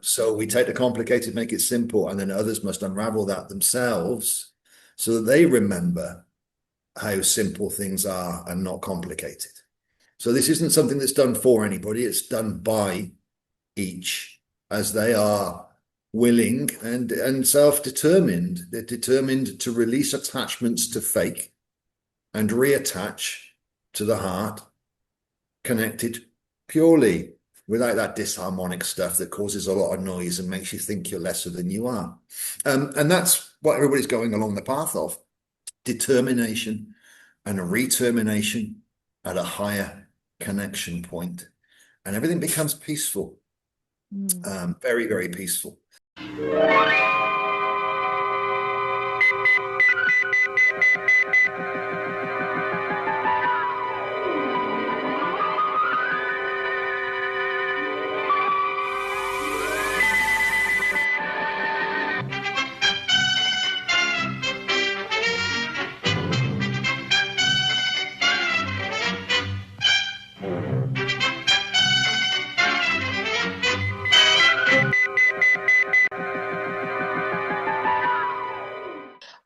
So we take the complicated, make it simple, and then others must unravel that themselves so that they remember how simple things are and not complicated. So this isn't something that's done for anybody, it's done by each as they are willing and self-determined. They're determined to release attachments to fake and reattach to the heart, connected purely without that disharmonic stuff that causes a lot of noise and makes you think you're lesser than you are. And that's what everybody's going along the path of: determination and a retermination at a higher connection point, and everything becomes peaceful. Very, very peaceful.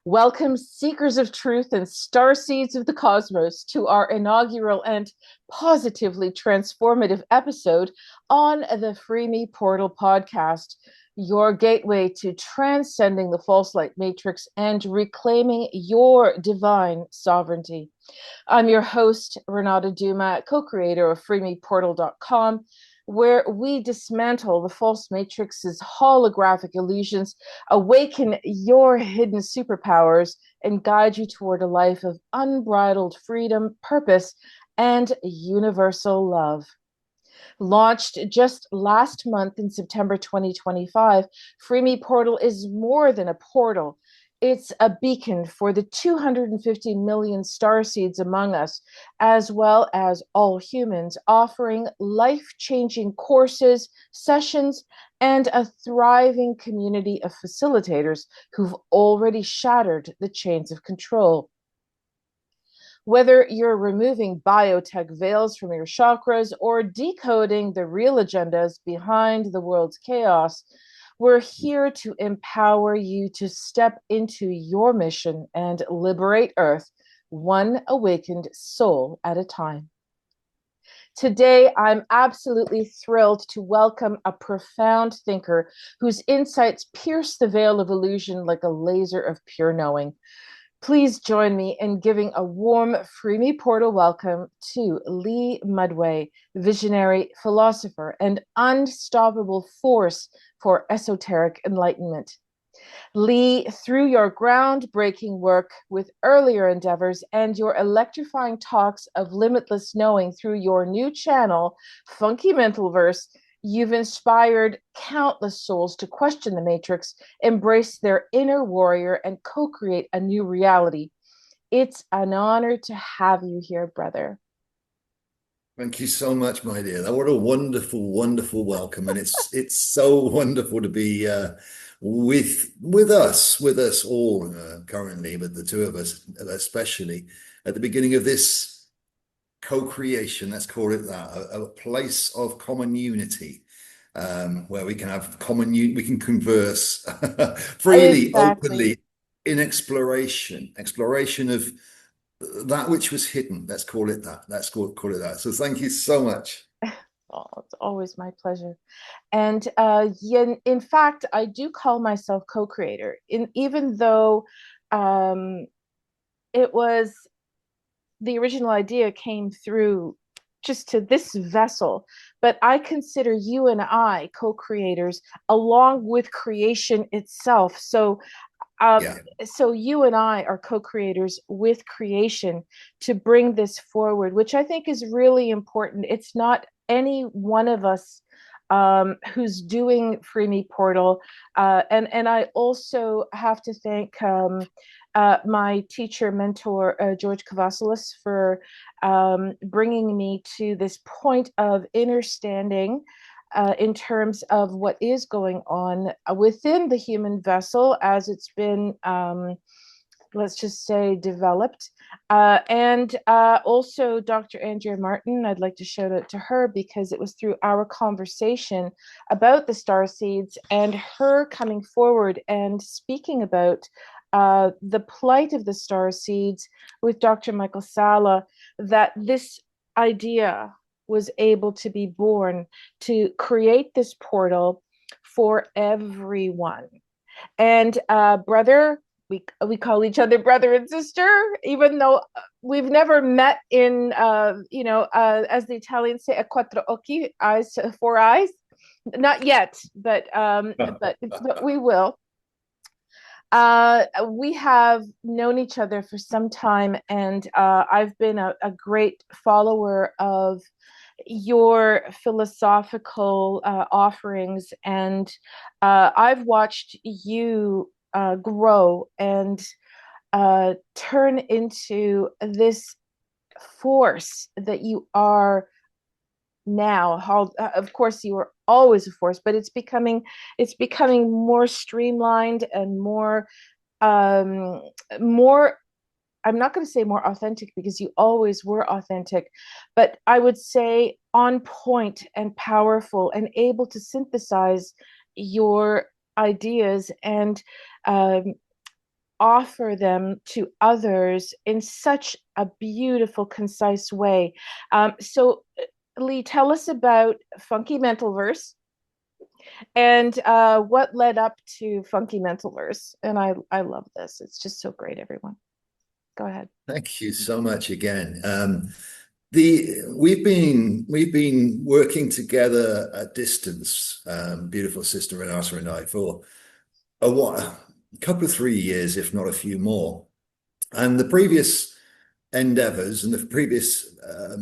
Welcome, seekers of truth and starseeds of the cosmos, to our inaugural and positively transformative episode on the FreeMePortal Podcast, your gateway to transcending the false light matrix and reclaiming your divine sovereignty. I'm your host, Renata Duma, co-creator of FreeMePortal.com, where we dismantle the false matrix's holographic illusions, awaken your hidden superpowers, and guide you toward a life of unbridled freedom, purpose, and universal love. Launched just last month in September 2025, FreeMePortal is more than a portal. It's a beacon for the 250 million starseeds among us, as well as all humans, offering life-changing courses, sessions, and a thriving community of facilitators who've already shattered the chains of control. Whether you're removing biotech veils from your chakras or decoding the real agendas behind the world's chaos, we're here to empower you to step into your mission and liberate Earth, one awakened soul at a time. Today, I'm absolutely thrilled to welcome a profound thinker whose insights pierce the veil of illusion like a laser of pure knowing. Please join me in giving a warm FreeMePortal welcome to Lee Mudway, visionary philosopher and unstoppable force for esoteric enlightenment. Lee, through your groundbreaking work with earlier endeavors and your electrifying talks of limitless knowing through your new channel, Funky Mentalverse, you've inspired countless souls to question the matrix, embrace their inner warrior, and co-create a new reality. It's an honor to have you here, brother. Thank you so much, my dear. What a wonderful, wonderful welcome, and it's so wonderful to be with us all currently, but the two of us especially at the beginning of this co-creation. Let's call it that, a place of common unity, where we can have we can converse freely, Exactly. openly, in exploration of that which was hidden. Let's call it that. Let's call it that. So thank you so much. Oh, it's always my pleasure. And in fact, I do call myself co-creator. Even though um, it was the original idea came through just to this vessel, but I consider you and I co-creators along with creation itself. Um, Yeah. so you and I are co-creators with creation to bring this forward, which I think is really important. It's not any one of us who's doing Free Me Portal, and I also have to thank my teacher mentor George Kavasalis for bringing me to this point of understanding in terms of what is going on within the human vessel as it's been let's just say, developed. And also Dr. Andrea Martin, I'd like to shout out to her because it was through our conversation about the starseeds and her coming forward and speaking about the plight of the starseeds with Dr. Michael Sala, that this idea was able to be born to create this portal for everyone. And brother, we call each other brother and sister, even though we've never met in, as the Italians say, a quattro occhi, eyes, four eyes. Not yet, but we will. We have known each other for some time, and I've been a great follower of your philosophical offerings, and I've watched you grow and turn into this force that you are now. Of course, you were always a force, but it's becoming more streamlined and more I'm not going to say more authentic, because you always were authentic, but I would say on point and powerful and able to synthesize your ideas and offer them to others in such a beautiful, concise way. So, Lee, tell us about Funky Mentalverse and what led up to Funky Mentalverse. And I love this. It's just so great, everyone. Go ahead. Thank you so much again. We've been working together at distance, beautiful sister Renata and I, for a couple of 3 years, if not a few more. And the previous endeavors and the previous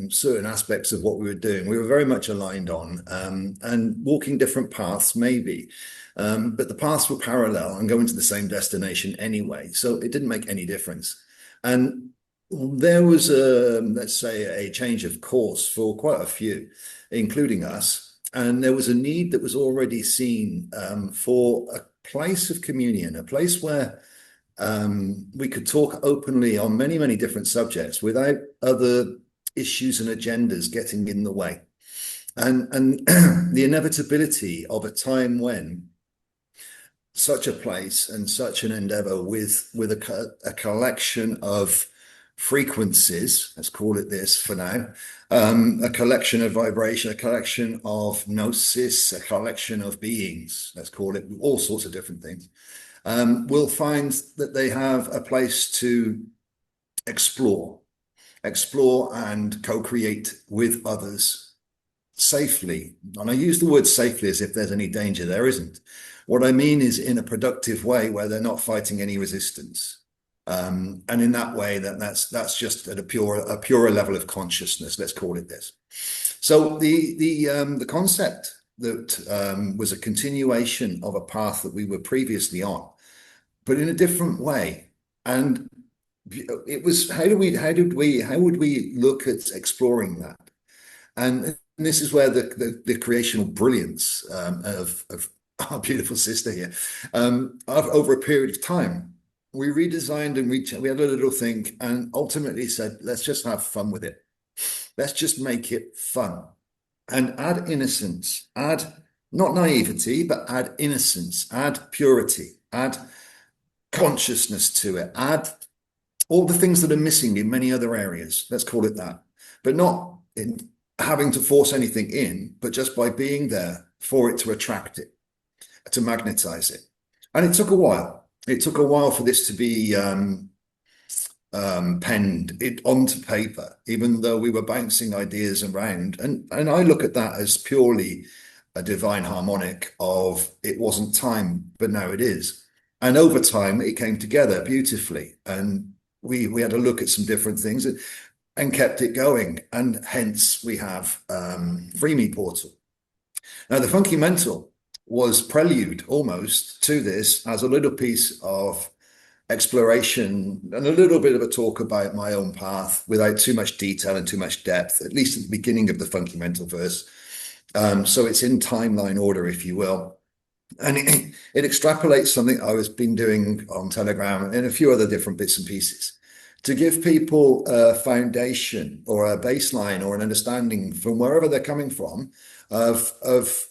certain aspects of what we were doing, we were very much aligned on, and walking different paths maybe. But the paths were parallel and going to the same destination anyway. So it didn't make any difference. And there was let's say, a change of course for quite a few, including us. And there was a need that was already seen for a place of communion, a place where we could talk openly on many, many different subjects without other issues and agendas getting in the way. And the inevitability of a time when such a place and such an endeavor with a collection of frequencies, let's call it this for now, a collection of vibration, a collection of gnosis, a collection of beings, let's call it all sorts of different things, will find that they have a place to explore and co-create with others safely. And I use the word safely as if there's any danger. There isn't. What I mean is in a productive way where they're not fighting any resistance. And in that way, that's just at a purer level of consciousness, let's call it this. So the concept that was a continuation of a path that we were previously on, but in a different way. And it was, how would we look at exploring that? And this is where the creational brilliance of our beautiful sister here, over a period of time, we redesigned and we had a little think and ultimately said, let's just have fun with it. Let's just make it fun and add innocence, add not naivety, but add innocence, add purity, add consciousness to it, add all the things that are missing in many other areas, let's call it that, but not in having to force anything in, but just by being there for it to attract it, to magnetize it. And it took a while. It took a while for this to be penned onto paper, even though we were bouncing ideas around. And I look at that as purely a divine harmonic of it wasn't time, but now it is. And over time, it came together beautifully. And we had a look at some different things and kept it going. And hence we have FreeMePortal. Now, the Funky Mental was prelude almost to this as a little piece of exploration and a little bit of a talk about my own path without too much detail and too much depth, at least at the beginning of the Funky Mental verse. So it's in timeline order, if you will. And it extrapolates something I was been doing on Telegram and a few other different bits and pieces to give people a foundation or a baseline or an understanding from wherever they're coming from of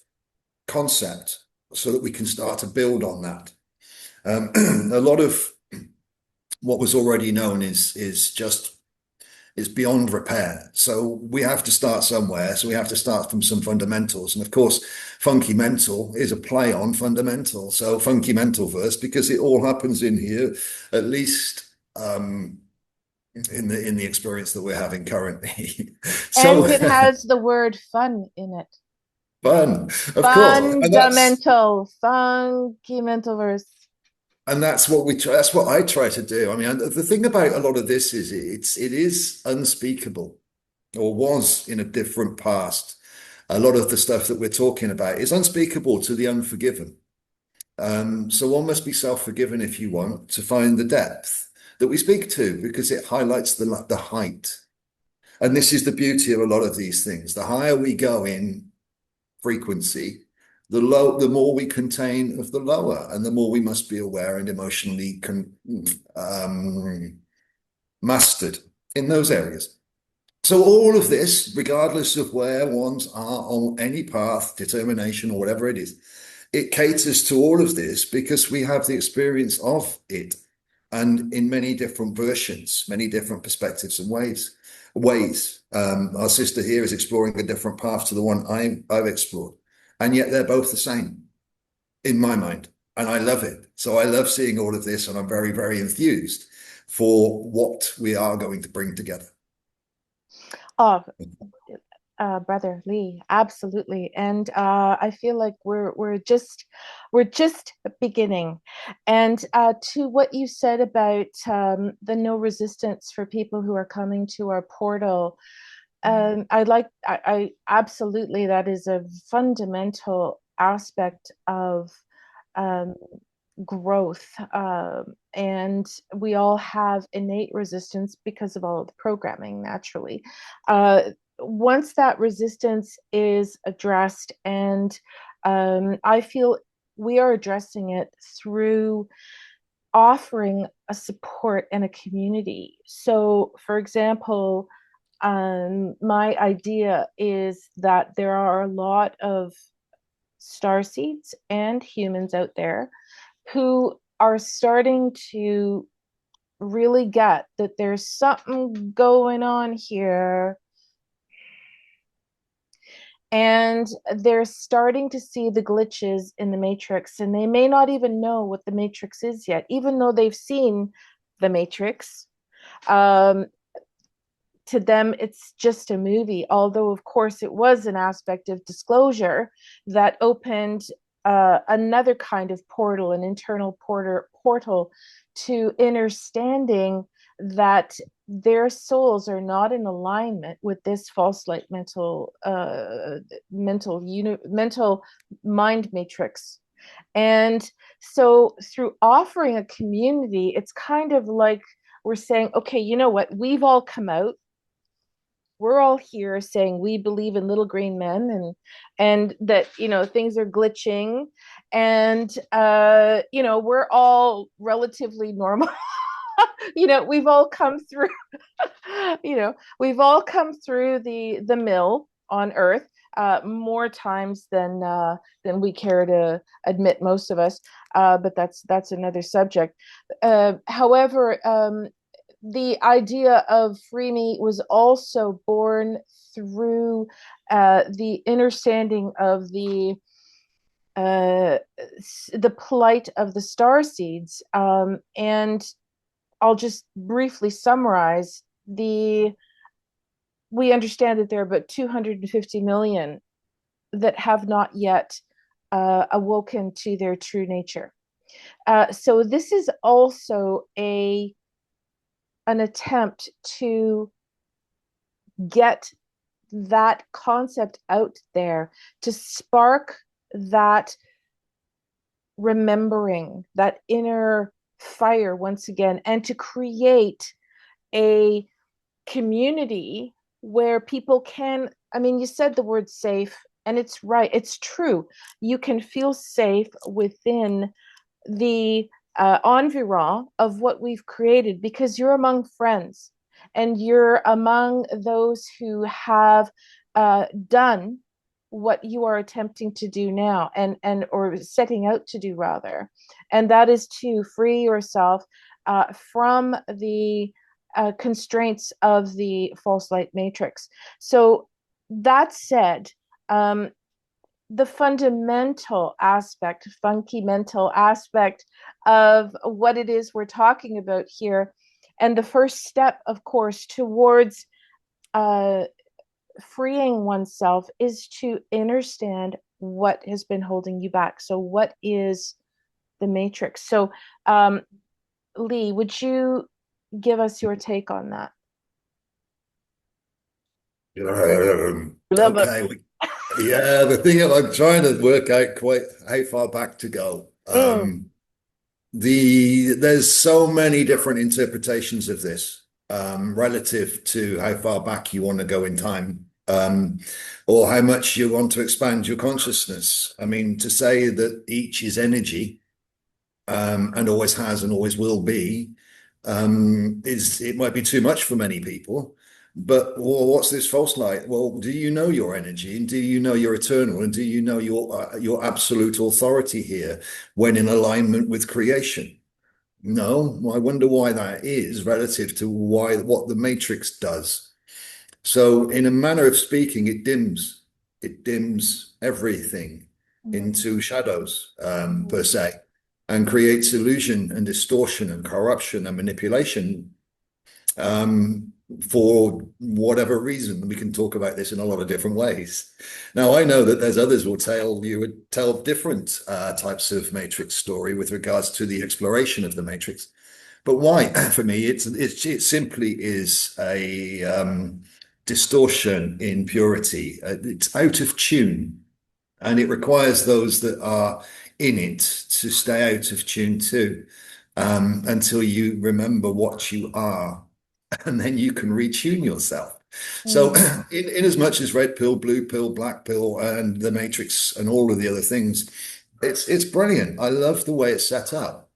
concept so that we can start to build on that. A lot of what was already known is beyond repair. So we have to start somewhere. So we have to start from some fundamentals. And of course, funky mental is a play on fundamental. So funky mental first, because it all happens in here, at least in the experience that we're having currently. So And it has the word fun in it. fun, of course. Fundamental, funky mental verse. And that's what we try, that's what I try to do. I mean, the thing about a lot of this is it is unspeakable, or was in a different past. A lot of the stuff that we're talking about is unspeakable to the unforgiven. So one must be self-forgiven if you want to find the depth that we speak to, because it highlights the height. And this is the beauty of a lot of these things. The higher we go in frequency, the more we contain of the lower, and the more we must be aware and emotionally mastered in those areas. So all of this, regardless of where ones are on any path, determination, or whatever it is, it caters to all of this because we have the experience of it, and in many different versions, many different perspectives and ways. Our sister here is exploring a different path to the one I've explored, and yet they're both the same in my mind, and I love it. So I love seeing all of this, and I'm very, very enthused for what we are going to bring together. Oh, brother Lee, absolutely. And I feel like we're just beginning. And to what you said about the no resistance for people who are coming to our portal, I absolutely, that is a fundamental aspect of growth, and we all have innate resistance because of all of the programming naturally. Once that resistance is addressed, and I feel we are addressing it through offering a support and a community. So for example, my idea is that there are a lot of starseeds and humans out there who are starting to really get that there's something going on here, and they're starting to see the glitches in the matrix, and they may not even know what the matrix is yet, even though they've seen the matrix. To them, it's just a movie, although of course it was an aspect of disclosure that opened another kind of portal, an internal portal to understanding that their souls are not in alignment with this false light mental mind matrix. And so through offering a community, it's kind of like we're saying, okay, you know what, we've all come out, we're all here saying we believe in little green men, and that, you know, things are glitching, and you know, we're all relatively normal. You know, we've all come through you know, we've all come through the mill on earth more times than we care to admit, most of us, but that's another subject. However, the idea of FreeMe was also born through the understanding of the plight of the starseeds, and I'll just briefly summarize. We understand that there are about 250 million that have not yet awoken to their true nature. So this is also an attempt to get that concept out there, to spark that remembering, that inner fire once again, and to create a community where people can, I mean, you said the word safe, And it's right. It's true. You can feel safe within the environ of what we've created because you're among friends and you're among those who have done what you are attempting to do now and or setting out to do rather, and that is to free yourself from the constraints of the false light matrix. So that said, um, the fundamental aspect, funky mental aspect of what it is we're talking about here, and the first step, of course, towards freeing oneself is to understand what has been holding you back. So, what is the matrix? So, Lee, would you give us your take on that? Okay. Yeah, the thing is, I'm trying to work out quite how far back to go. Mm. There's so many different interpretations of this, relative to how far back you want to go in time, or how much you want to expand your consciousness. I mean, to say that each is energy, and always has and always will be, it might be too much for many people. But well, what's this false light? Well, do you know your energy, and do you know you're eternal, and do you know your absolute authority here when in alignment with creation? No, well, I wonder why that is relative to what the matrix does. So, in a manner of speaking, it dims everything into shadows, per se, and creates illusion and distortion and corruption and manipulation, for whatever reason. We can talk about this in a lot of different ways. Now, I know that there's others will tell different types of matrix story with regards to the exploration of the matrix. But why? For me, it simply is a distortion in purity. It's out of tune, and it requires those that are in it to stay out of tune too, until you remember what you are, and then you can retune yourself. So, in as much as red pill, blue pill, black pill, and the matrix, and all of the other things, it's brilliant. I love the way it's set up.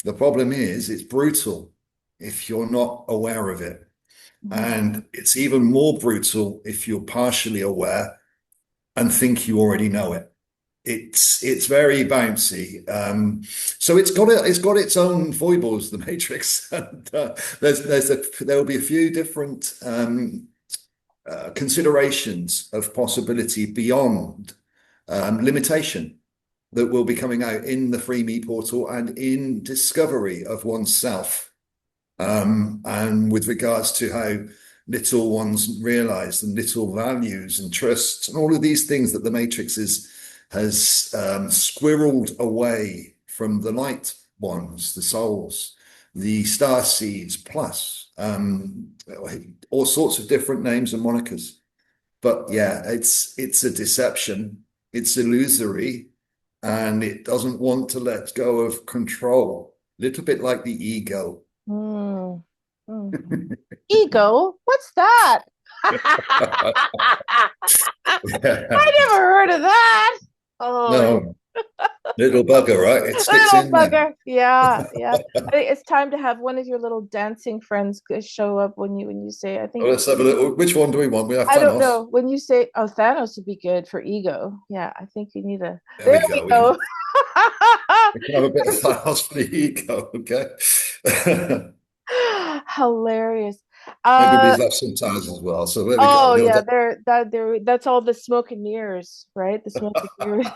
The problem is it's brutal if you're not aware of it. And it's even more brutal if you're partially aware and think you already know it. It's very bouncy. So it's got its own foibles, the Matrix. And there'll be a few different considerations of possibility beyond limitation that will be coming out in the FreeMePortal and in discovery of oneself, and with regards to how little one's realized and little values and trusts and all of these things that the Matrix has squirreled away from the light ones, the souls, the star seeds, plus all sorts of different names and monikers. But yeah, it's a deception. It's illusory, and it doesn't want to let go of control. A little bit like the ego. Mm. Ego? What's that? I never heard of that. Oh, No, little bugger, right? It sticks little in there. bugger. Yeah, yeah. I think it's time to have one of your little dancing friends show up when you say. I think Well, let's have a little. Which one do we want? We have I don't Thanos. know when you say, "Oh, Thanos would be good for ego." Yeah, I think you need a. There There we we go. go. We can have a bit of Thanos for the ego, okay? Hilarious. Maybe we'll have some Taz as well. So there we go. Oh Little yeah, that's all the smoke and mirrors, right? The smoke and mirrors.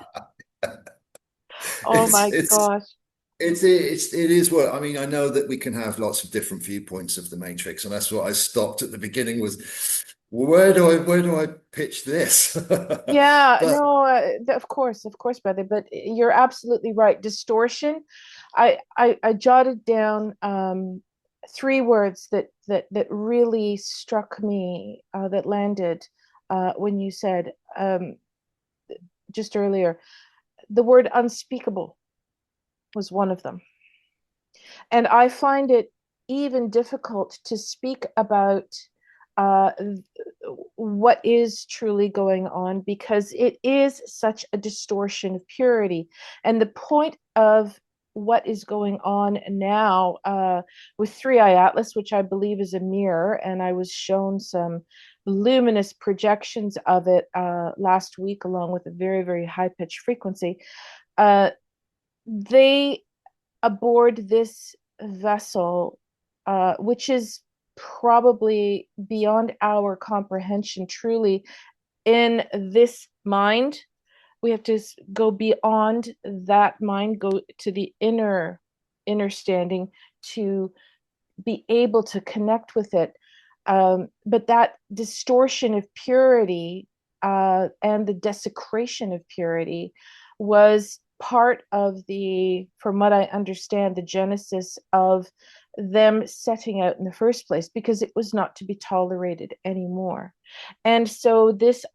Oh it's my it's gosh. it is what I mean. I know that we can have lots of different viewpoints of the Matrix, and that's what I stopped at the beginning was, where do I pitch this? Yeah, But no, of course, brother. But you're absolutely right. Distortion. I jotted down three words that really struck me, that landed when you said, just earlier. The word unspeakable was one of them. And I find it even difficult to speak about what is truly going on, because it is such a distortion of purity. And the point of what is going on now with Three Eye Atlas, which I believe is a mirror, and I was shown some luminous projections of it last week, along with a very, very high pitched frequency. They aboard this vessel, which is probably beyond our comprehension, truly, in this mind. We have to go beyond that mind, go to the inner standing to be able to connect with it. But that distortion of purity and the desecration of purity was part of the, from what I understand, the genesis of them setting out in the first place, because it was not to be tolerated anymore. And so this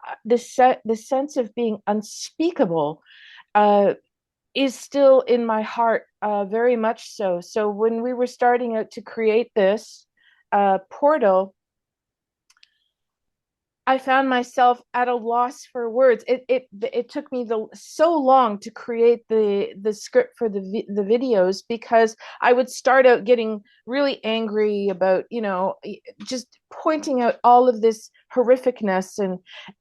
sense of being unspeakable is still in my heart, very much so. So when we were starting out to create this portal, I found myself at a loss for words. It took me so long to create the script for the videos, because I would start out getting really angry about, just pointing out all of this horrificness,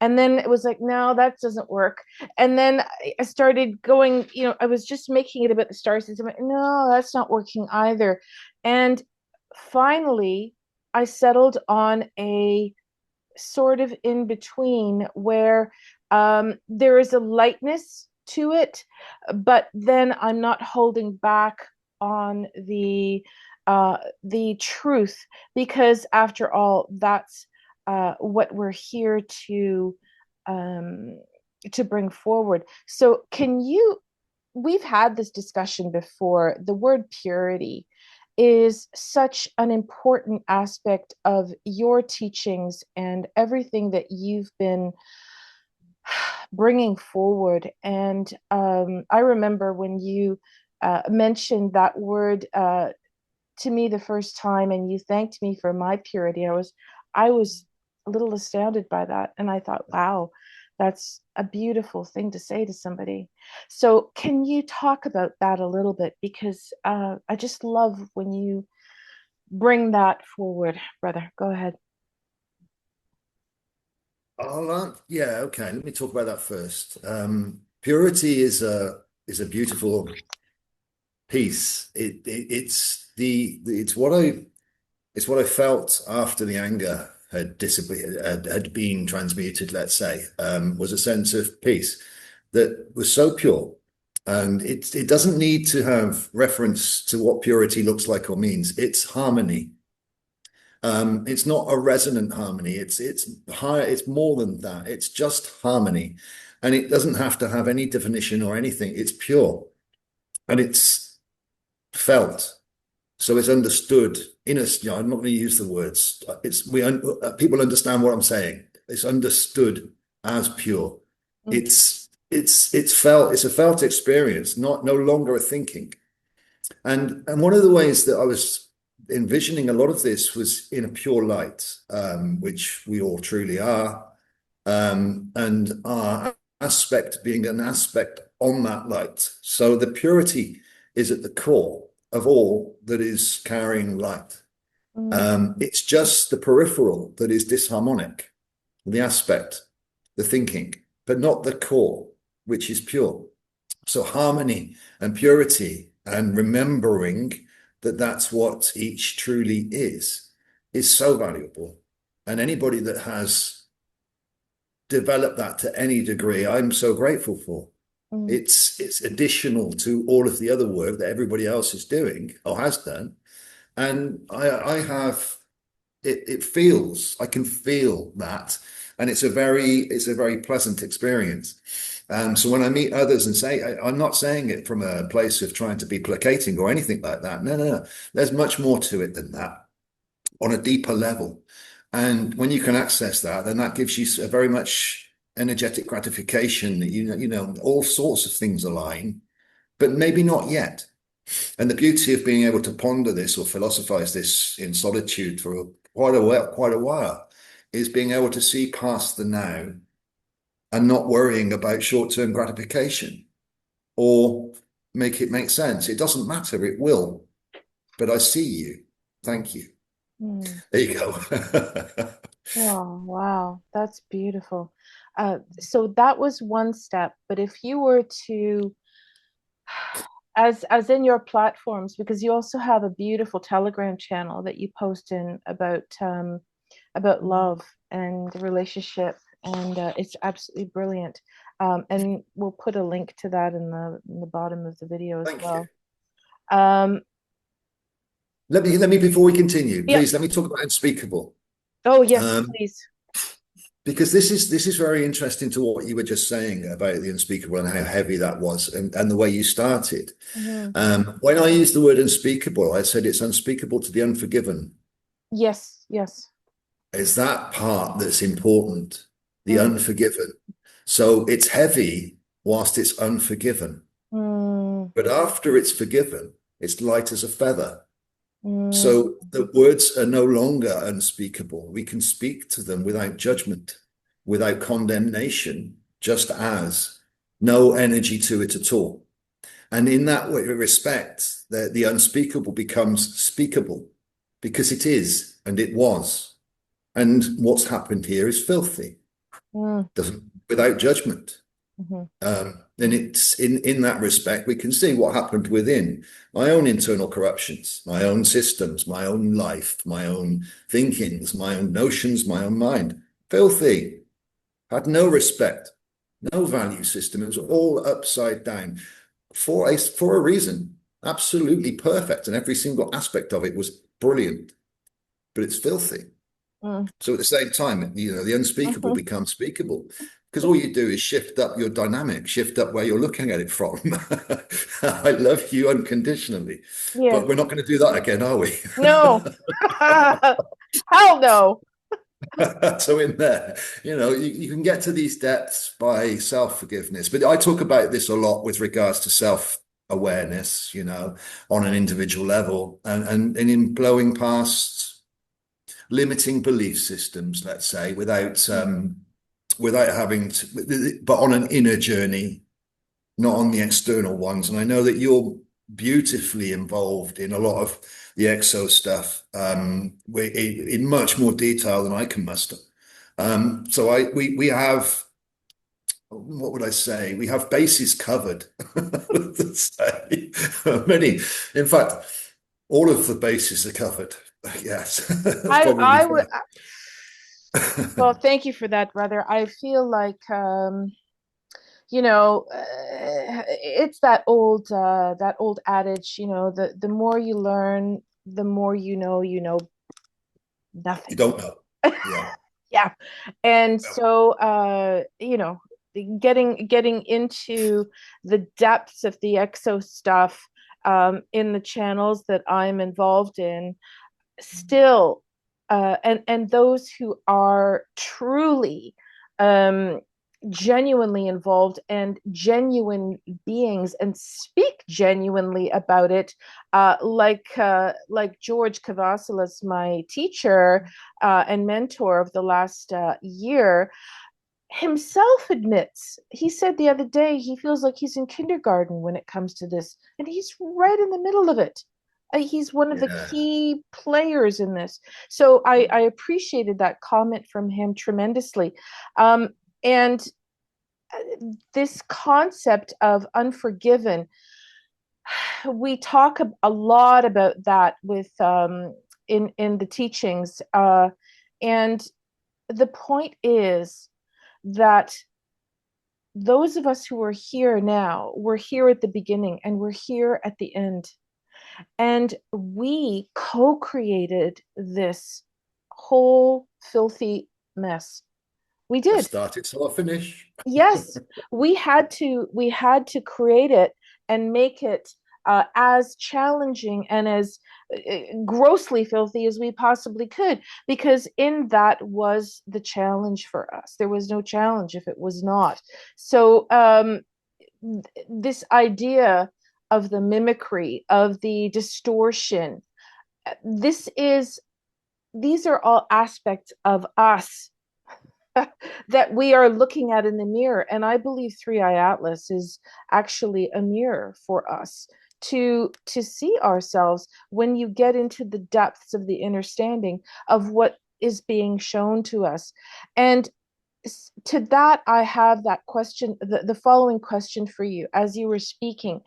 and then it was like, no, that doesn't work. And then I started going, I was just making it about the star system. No, that's not working either. And finally, I settled on a sort of in between, where there is a lightness to it, but then I'm not holding back on the truth, because after all, that's what we're here to bring forward. So we've had this discussion before. The word purity is such an important aspect of your teachings and everything that you've been bringing forward. And I remember when you mentioned that word to me the first time, and you thanked me for my purity. I was a little astounded by that, and I thought, wow, that's a beautiful thing to say to somebody. So can you talk about that a little bit? Because I just love when you bring that forward, brother. Go ahead. Yeah, okay. Let me talk about that first. Purity is a beautiful piece. It's what I felt after the anger had disappeared, had been transmuted, let's say, was a sense of peace that was so pure. And it doesn't need to have reference to what purity looks like or means. It's harmony. It's not a resonant harmony. It's higher. It's more than that. It's just harmony, and it doesn't have to have any definition or anything. It's pure, and it's felt. So it's understood in us. I'm not going to use the words. People understand what I'm saying. It's understood as pure. Mm. It's felt. It's a felt experience, no longer a thinking. And one of the ways that I was envisioning a lot of this was in a pure light, which we all truly are, and our aspect being an aspect on that light. So the purity is at the core of all that is carrying light. It's just the peripheral that is disharmonic, the aspect, the thinking, but not the core, which is pure. So harmony and purity and remembering that that's what each truly is so valuable. And anybody that has developed that to any degree, I'm so grateful for. It's additional to all of the other work that everybody else is doing or has done. And I have I can feel that. And it's a very pleasant experience. So when I meet others and say, I'm not saying it from a place of trying to be placating or anything like that. No. There's much more to it than that on a deeper level. And when you can access that, then that gives you a very much energetic gratification that all sorts of things align, but maybe not yet. And the beauty of being able to ponder this or philosophize this in solitude for quite a while is being able to see past the now and not worrying about short-term gratification or make it make sense. It doesn't matter, it will. But I see you. Thank you. There you go. Oh, wow. That's beautiful. So that was one step. But if you were to, as in your platforms, because you also have a beautiful Telegram channel that you post in about love and the relationship, and it's absolutely brilliant. And we'll put a link to that in the bottom of the video as Thank well. you. Let me before we continue, Yeah. please let me talk about unspeakable. Oh, yes, please. Because this is very interesting to what you were just saying about the unspeakable and how heavy that was, and the way you started. When I use the word unspeakable, I said it's unspeakable to the unforgiven. Yes, yes. It's that part that's important, the unforgiven. So it's heavy whilst it's unforgiven. But after it's forgiven, it's light as a feather. So the words are no longer unspeakable. We can speak to them without judgment, without condemnation, just as no energy to it at all. And in that way, respect, the unspeakable becomes speakable because it is and it was. And what's happened here is filthy, without judgment. And it's in that respect, we can see what happened within my own internal corruptions, my own systems, my own life, my own thinkings, my own notions, my own mind. Filthy, had no respect, no value system. It was all upside down for a reason. Absolutely perfect. And every single aspect of it was brilliant, but it's filthy. So at the same time, the unspeakable becomes speakable. Because all you do is shift up your dynamic, shift up where you're looking at it from. I love you unconditionally. Yeah. But we're not going to do that again, are we? No. Hell no. So in there, you can get to these depths by self-forgiveness. But I talk about this a lot with regards to self-awareness, on an individual level and in blowing past limiting belief systems, let's say, without having to, but on an inner journey, not on the external ones. And I know that you're beautifully involved in a lot of the exo stuff, in much more detail than I can muster. So we have, what would I say? We have bases covered. Many, in fact, all of the bases are covered. Yes. I would. Well, thank you for that, brother. I feel like it's that old adage, the more you learn, the more you know nothing. You don't know. Yeah. Yeah. And so getting into the depths of the exo stuff in the channels that I'm involved in, still and those who are truly genuinely involved and genuine beings and speak genuinely about it, like George Kavasalis, my teacher and mentor of the last year, himself admits. He said the other day he feels like he's in kindergarten when it comes to this, and he's right in the middle of it. He's one of the key players in this. So I appreciated that comment from him tremendously. And this concept of unforgiven, we talk a lot about that with in the teachings. And the point is that those of us who are here now, we're here at the beginning and we're here at the end. And we co-created this whole filthy mess. We did. I started, so I'll finish. Yes, we had to create it and make it as challenging and as grossly filthy as we possibly could, because in that was the challenge for us. There was no challenge if it was not. So this idea of the mimicry, of the distortion, this is these are all aspects of us that we are looking at in the mirror. And I believe Three Eye Atlas is actually a mirror for us to see ourselves when you get into the depths of the understanding of what is being shown to us. And to that, I have that question, the following question for you as you were speaking.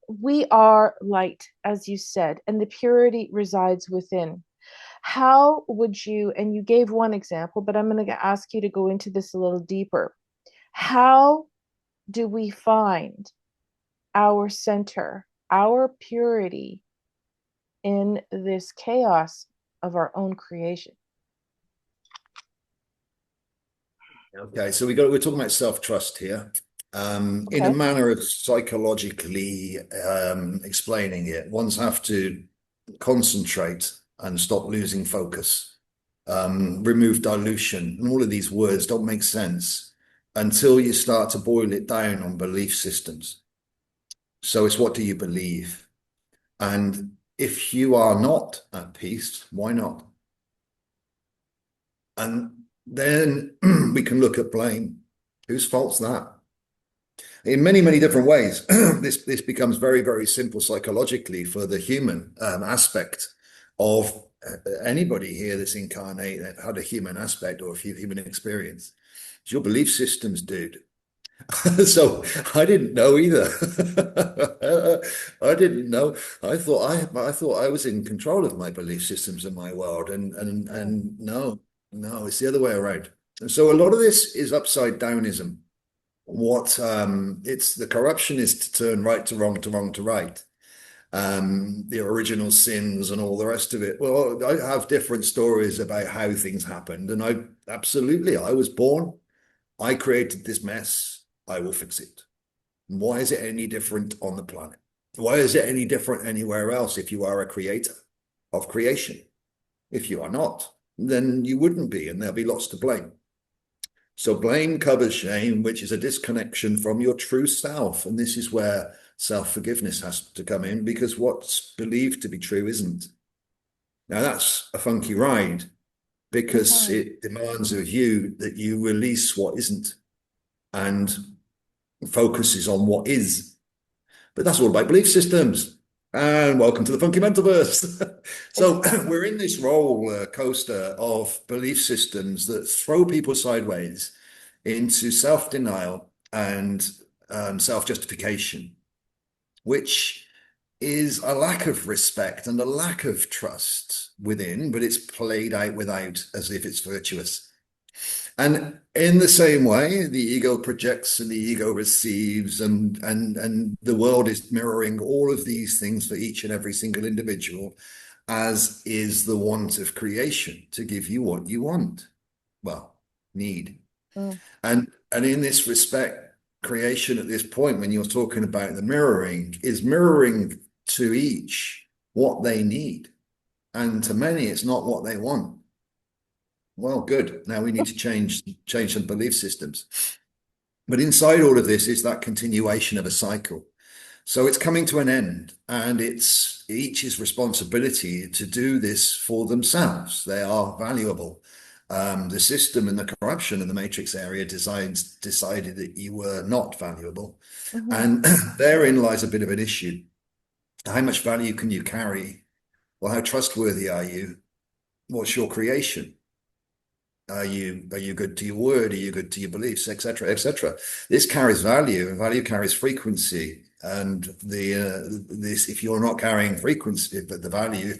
We are light, as you said, and the purity resides within. How would you, and you gave one example, but I'm going to ask you to go into this a little deeper. How do we find our center, our purity in this chaos of our own creation? Okay, so we're talking about self-trust here. In a manner of psychologically explaining it, ones have to concentrate and stop losing focus, remove dilution, and all of these words don't make sense until you start to boil it down on belief systems. So it's, what do you believe? And if you are not at peace, why not? And then we can look at blame. Whose fault's that? In many, many different ways. This becomes very, very simple psychologically for the human aspect of anybody here that's incarnate, had a human aspect or a human experience. It's your belief systems, dude. So I didn't know either. I didn't know. I thought I was in control of my belief systems in my world, and no, it's the other way around. And so a lot of this is upside downism. What it's the corruption is to turn right to wrong to wrong to right. The original sins and all the rest of it. Well, I have different stories about how things happened, and I was born. I created this mess. I will fix it. Why is it any different on the planet? Why is it any different anywhere else if you are a creator of creation? If you are not, then you wouldn't be, and there'll be lots to blame. So blame covers shame, which is a disconnection from your true self. And this is where self-forgiveness has to come in, because what's believed to be true isn't. Now that's a funky ride, because it demands of you that you release what isn't and focuses on what is. But that's all about belief systems. And welcome to the funky mentalverse. So we're in this roller coaster of belief systems that throw people sideways into self-denial and self-justification, which is a lack of respect and a lack of trust within, but it's played out without as if it's virtuous. And in the same way, the ego projects and the ego receives, and the world is mirroring all of these things for each and every single individual, as is the want of creation to give you what you want. Well, need. And in this respect, creation at this point, when you're talking about the mirroring, is mirroring to each what they need. And to many, it's not what they want. Well, good. Now we need to change some belief systems. But inside all of this is that continuation of a cycle. So it's coming to an end, and it's each's responsibility to do this for themselves. They are valuable. The system and the corruption in the matrix area decided that you were not valuable. And therein lies a bit of an issue. How much value can you carry? Well, how trustworthy are you? What's your creation? Are you good to your word? Are you good to your beliefs, etc., etc.? This carries value, and value carries frequency. And this, if you're not carrying frequency, but the value,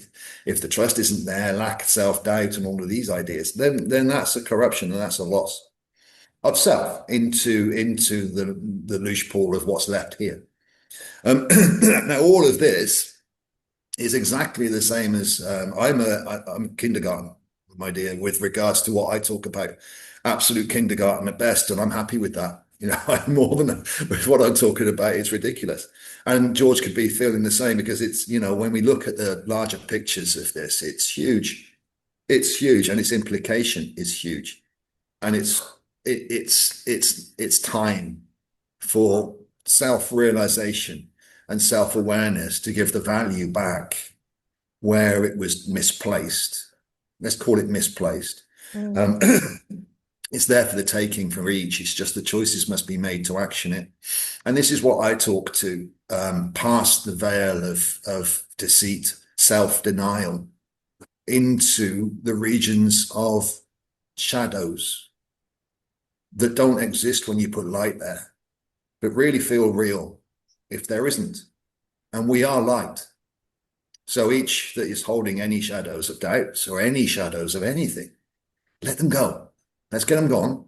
if the trust isn't there, lack, self-doubt, and all of these ideas, then that's a corruption, and that's a loss of self into the loose pool of what's left here. Now, all of this is exactly the same as I'm kindergarten, my dear, with regards to what I talk about. Absolute kindergarten at best, and I'm happy with that. You know, I'm more than with what I'm talking about. It's ridiculous. And George could be feeling the same, because it's, you know, when we look at the larger pictures of this, it's huge. It's huge, and its implication is huge. And it's time for self-realization and self-awareness to give the value back where it was misplaced. Let's call it misplaced. Mm. It's there for the taking for each. It's just the choices must be made to action it. And this is what I talk to, past the veil of deceit, self-denial, into the regions of shadows that don't exist when you put light there, but really feel real if there isn't. And we are light. So each that is holding any shadows of doubts or any shadows of anything, let them go. Let's get them gone.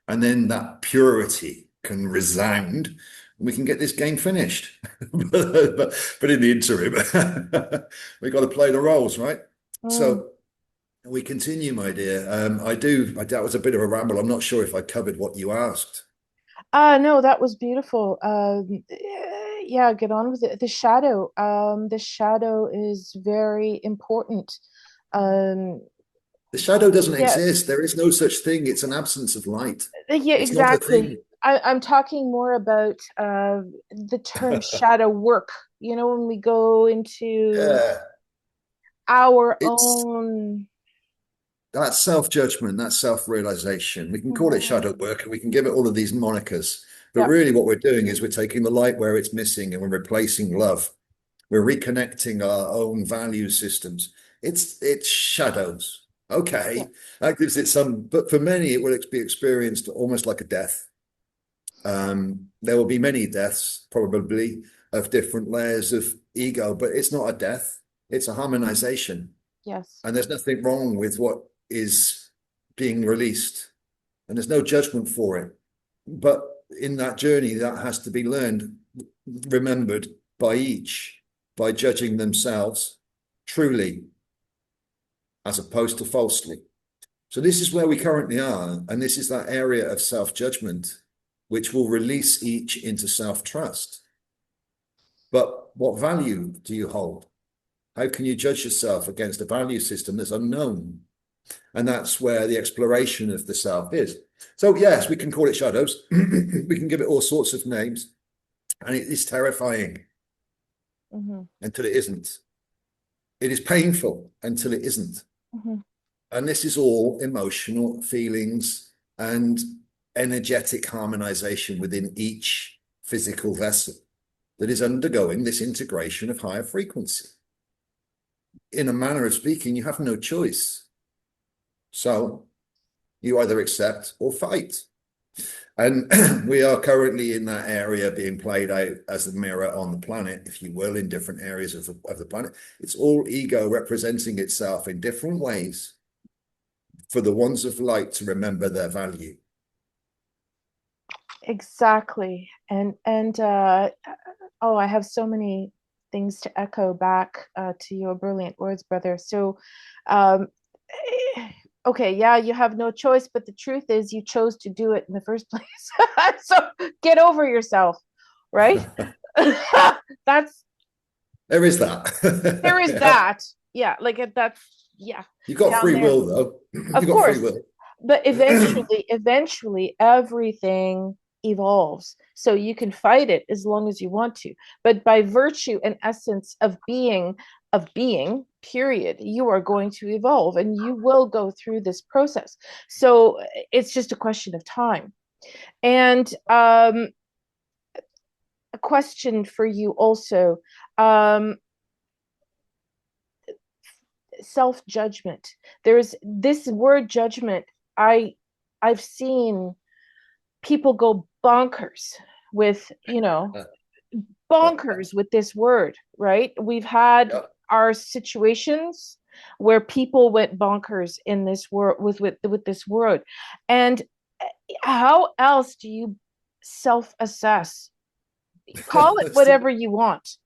And then that purity can resound and we can get this game finished. but in the interim, we've got to play the roles, right? So we continue, my dear. That was a bit of a ramble. I'm not sure if I covered what you asked. No, that was beautiful. Yeah, get on with it. The shadow is very important. Um, The shadow doesn't yeah, exist. There is no such thing. It's an absence of light. yeah, It's not a exactly. thing. I'm talking more about the term shadow work. When we go into Yeah. our It's own. that self-judgment, that self-realization. We can call it Mhm. shadow work and we can give it all of these monikers. But Yeah, really what we're doing is we're taking the light where it's missing and we're replacing love. We're reconnecting our own value systems. It's shadows. yeah, Okay. That gives it some, but for many it will be experienced almost like a death. There will be many deaths, probably, of different layers of ego, but it's not a death, it's a harmonization. yes, And there's nothing wrong with what is being released, and there's no judgment for it. But in that journey, that has to be learned, remembered by each, by judging themselves truly, as opposed to falsely. So this is where we currently are, and this is that area of self-judgment, which will release each into self-trust. But what value do you hold? How can you judge yourself against a value system that's unknown? And that's where the exploration of the self is. So yes, we can call it shadows. We can give it all sorts of names. And it is terrifying hmm until it isn't. It is painful until it isn't. hmm And this is all emotional feelings and energetic harmonization within each physical vessel that is undergoing this integration of higher frequency. In a manner of speaking, you have no choice. So you either accept or fight. And we are currently in that area being played out as the mirror on the planet, if you will, in different areas of the planet. It's all ego representing itself in different ways for the ones of light to remember their value. exactly. And oh, I have so many things to echo back to your brilliant words, brother. So, um, okay, yeah, you have no choice, but the truth is you chose to do it in the first place. So get over yourself, right? That's There is that. There is that. Yeah, like that's yeah, You've got down free there. will, though. You've Of got free course. will. But eventually everything evolves. So you can fight it as long as you want to. But by virtue and essence of being, period, you are going to evolve and you will go through this process. So it's just a question of time. And a question for you also. Um, Self-judgment. There's this word judgment. I've seen people go bonkers with, bonkers with this word, right? We've had Yeah. our situations where people went bonkers in this word with this word. And how else do you self-assess? Call it whatever you want.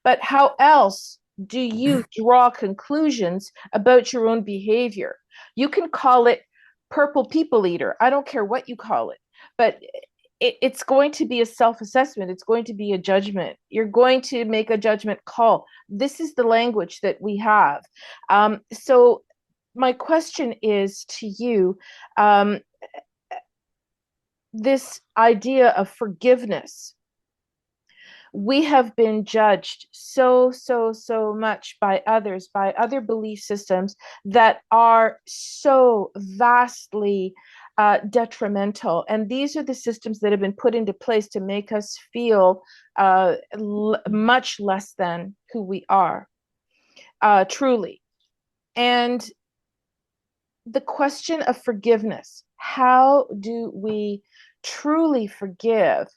But how else do you draw conclusions about your own behavior? You can call it purple people eater. I don't care what you call it, but it's going to be a self-assessment. It's going to be a judgment. You're going to make a judgment call. This is the language that we have. So my question is to you, um, this idea of forgiveness. We have been judged so, so, so much by others, by other belief systems that are so vastly detrimental. And these are the systems that have been put into place to make us feel much less than who we are, truly. And the question of forgiveness, how do we truly forgive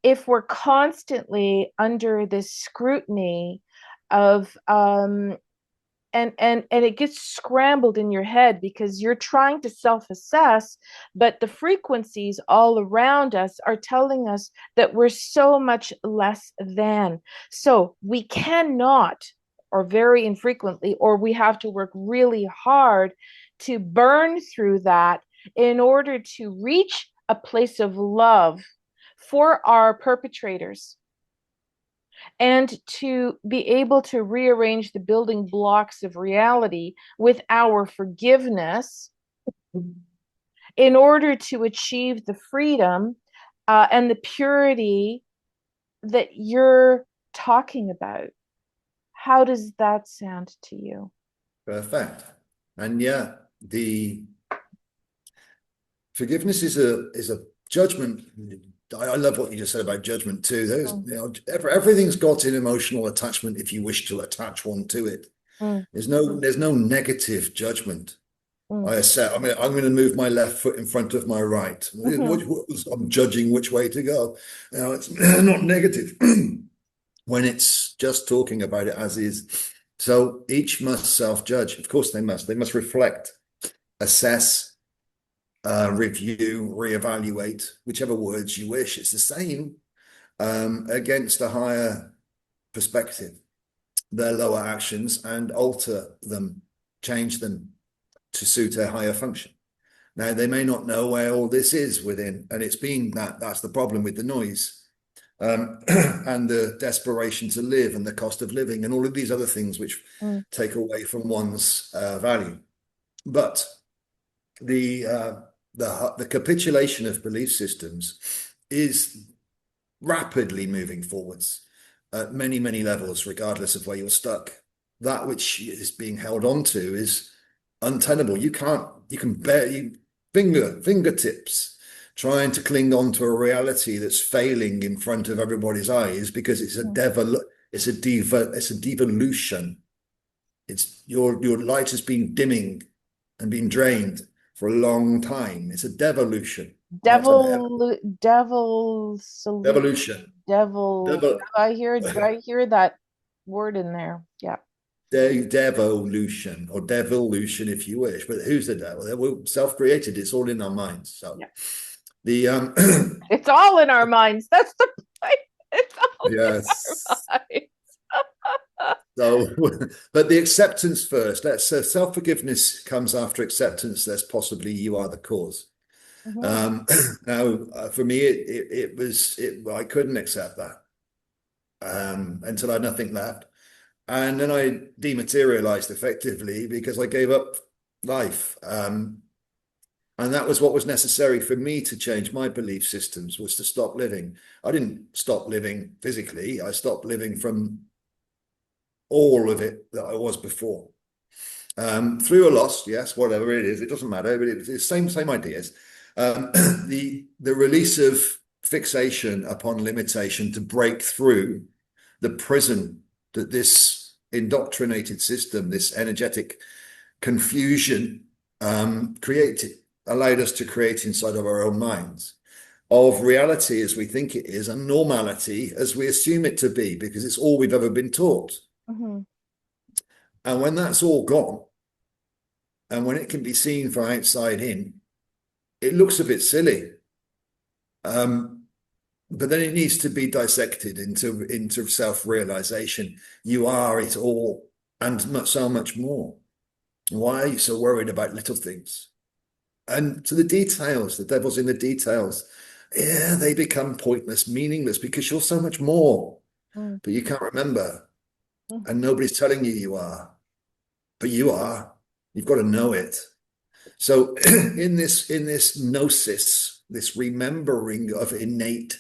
if we're constantly under this scrutiny of and it gets scrambled in your head because you're trying to self-assess, but the frequencies all around us are telling us that we're so much less than. So we cannot, or very infrequently, or we have to work really hard to burn through that in order to reach a place of love for our perpetrators and to be able to rearrange the building blocks of reality with our forgiveness in order to achieve the freedom and the purity that you're talking about. How does that sound to you? Perfect. And yeah, the forgiveness is a judgment. I love what you just said about judgment too. There's, everything's got an emotional attachment if you wish to attach one to it. There's no negative judgment. I said, I'm going to move my left foot in front of my right. I'm judging which way to go. It's not negative when it's just talking about it as is. So each must self-judge. Of course they must. They must reflect, assess, review, reevaluate, whichever words you wish. It's the same against a higher perspective, their lower actions, and alter them, change them to suit a higher function. Now, they may not know where all this is within, and it's been that's the problem with the noise and the desperation to live and the cost of living and all of these other things which take away from one's value. But the capitulation of belief systems is rapidly moving forwards at many, many levels, regardless of where you're stuck. That which is being held on to is untenable. You can barely fingertips trying to cling on to a reality that's failing in front of everybody's eyes because it's a devolution. It's your light has been dimming and been drained for a long devolution. It's a devolution. I hear that word in there. Yeah. Devolution or devolution, if you wish. But who's the devil? We're self-created. It's all in our minds. So it's all in our minds. That's the point. It's all in our minds. So, but the acceptance first. Self-forgiveness comes after acceptance. That's possibly you are the cause. Now, for me, I couldn't accept that until I had nothing left, and then I dematerialized effectively because I gave up life, and that was what was necessary for me to change my belief systems, was to stop living. I didn't stop living physically. I stopped living from all of it that I was before. Through a loss, yes, whatever it is, it doesn't matter, but it's the same ideas. The release of fixation upon limitation to break through the prison that this indoctrinated system, this energetic confusion allowed us to create inside of our own minds, of reality as we think it is and normality as we assume it to be, because it's all we've ever been taught. And when that's all gone, and when it can be seen from outside in, it looks a bit silly. But then it needs to be dissected into self-realization. You are it all and so much more. Why are you so worried about little things? And to the details, the devil's in the details. Yeah, they become pointless, meaningless, because you're so much more. But you can't remember. And nobody's telling you are. But you are. You've got to know it. So in this gnosis, this remembering of innate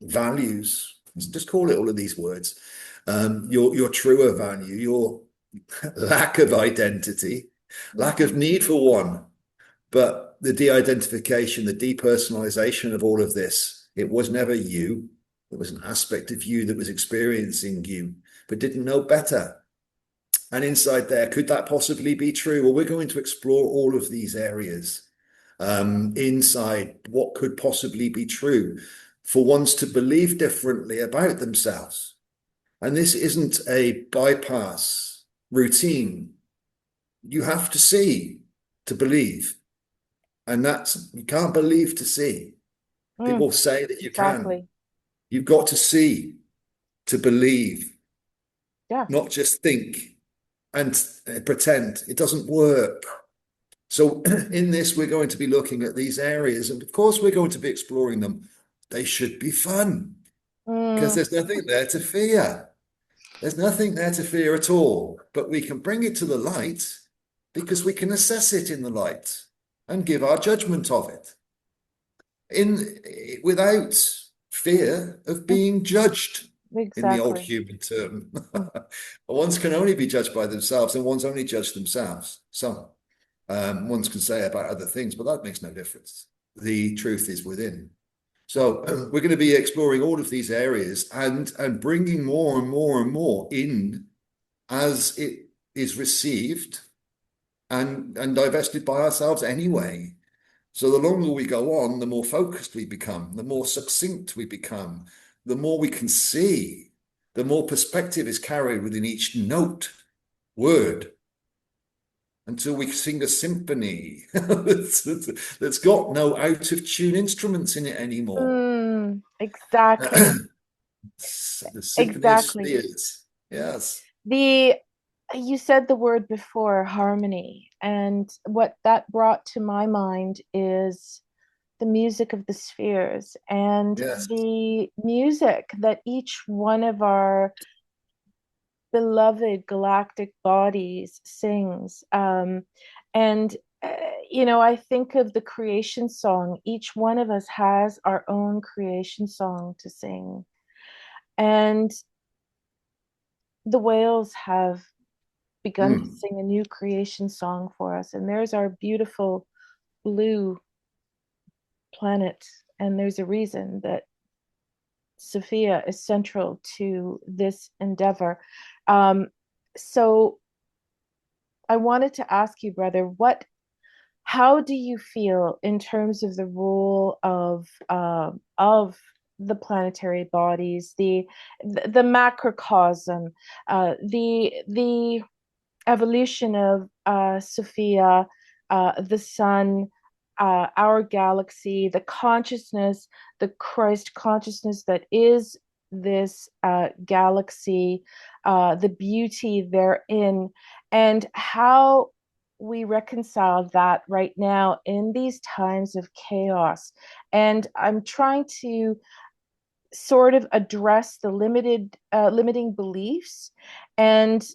values, just call it all of these words, your truer value, your lack of identity, lack of need for one, but the de-identification, the depersonalization of all of this. It was never you. It was an aspect of you that was experiencing you, but didn't know better. And inside there, could that possibly be true? Well, we're going to explore all of these areas inside what could possibly be true for ones to believe differently about themselves. And this isn't a bypass routine. You have to see to believe. And that's, you can't believe to see. People say that you can. You've got to see to believe. Yeah. Not just think and pretend. It doesn't work. So in this, we're going to be looking at these areas. And of course, we're going to be exploring them. They should be fun because there's nothing there to fear. There's nothing there to fear at all. But we can bring it to the light because we can assess it in the light and give our judgment of it without fear of being judged. Exactly. In the old human term. Ones can only be judged by themselves, and ones only judge themselves. Some ones can say about other things, but that makes no difference. The truth is within. So we're going to be exploring all of these areas and bringing more and more and more in as it is received and divested by ourselves anyway. So the longer we go on, the more focused we become, the more succinct we become, the more we can see, the more perspective is carried within each note, word, until we sing a symphony that's got no out-of-tune instruments in it anymore. Exactly. The symphony of spheres. Yes. You said the word before, harmony, and what that brought to my mind is the music of the spheres and the music that each one of our beloved galactic bodies sings. I think of the creation song. Each one of us has our own creation song to sing. And the whales have begun to sing a new creation song for us. And there's our beautiful blue planet, and there's a reason that Sophia is central to this endeavor. So I wanted to ask you, brother, how do you feel in terms of the role of the planetary bodies, the macrocosm, the evolution of Sophia, the sun, our galaxy, the consciousness, the Christ consciousness that is this galaxy, the beauty therein, and how we reconcile that right now in these times of chaos. And I'm trying to sort of address the limiting beliefs and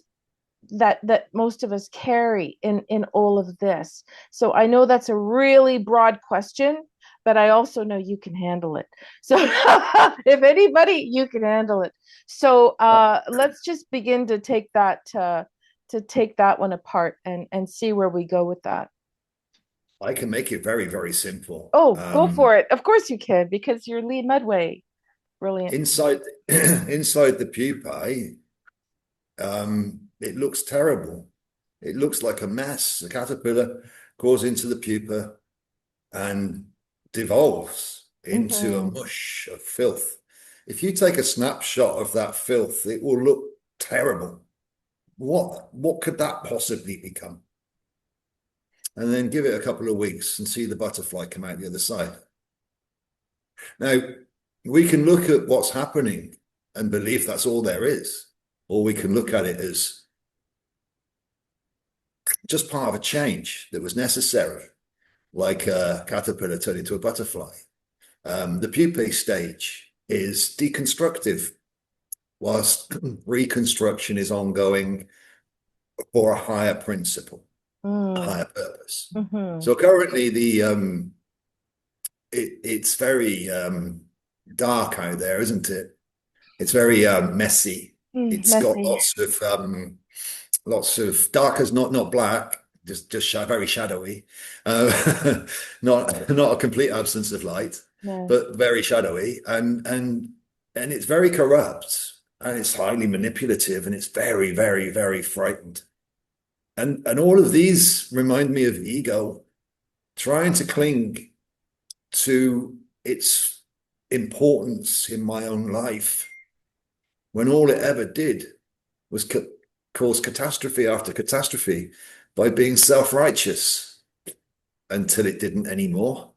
that most of us carry in all of this. So I know that's a really broad question, but I also know you can handle it. So if anybody, you can handle it. So let's just begin to take that one apart and see where we go with that. I can make it very, very simple. Oh, go for it. Of course you can, because you're Lee Mudway. Brilliant. Inside the pupae, it looks terrible. It looks like a mess. The caterpillar goes into the pupa and devolves into a mush of filth. If you take a snapshot of that filth, it will look terrible. What could that possibly become? And then give it a couple of weeks and see the butterfly come out the other side. Now, we can look at what's happening and believe that's all there is, or we can look at it as just part of a change that was necessary, like a caterpillar turning into a butterfly. The pupae stage is deconstructive, whilst reconstruction is ongoing for a higher principle, a higher purpose. So currently, it's very dark out there, isn't it? It's very messy. It's got Messy. lots of dark as not black, just very shadowy. Not a complete absence of light, No. but very shadowy, and it's very corrupt, and it's highly manipulative, and it's very frightened. And all of these remind me of ego trying to cling to its importance in my own life when all it ever did was cause catastrophe after catastrophe by being self-righteous until it didn't anymore.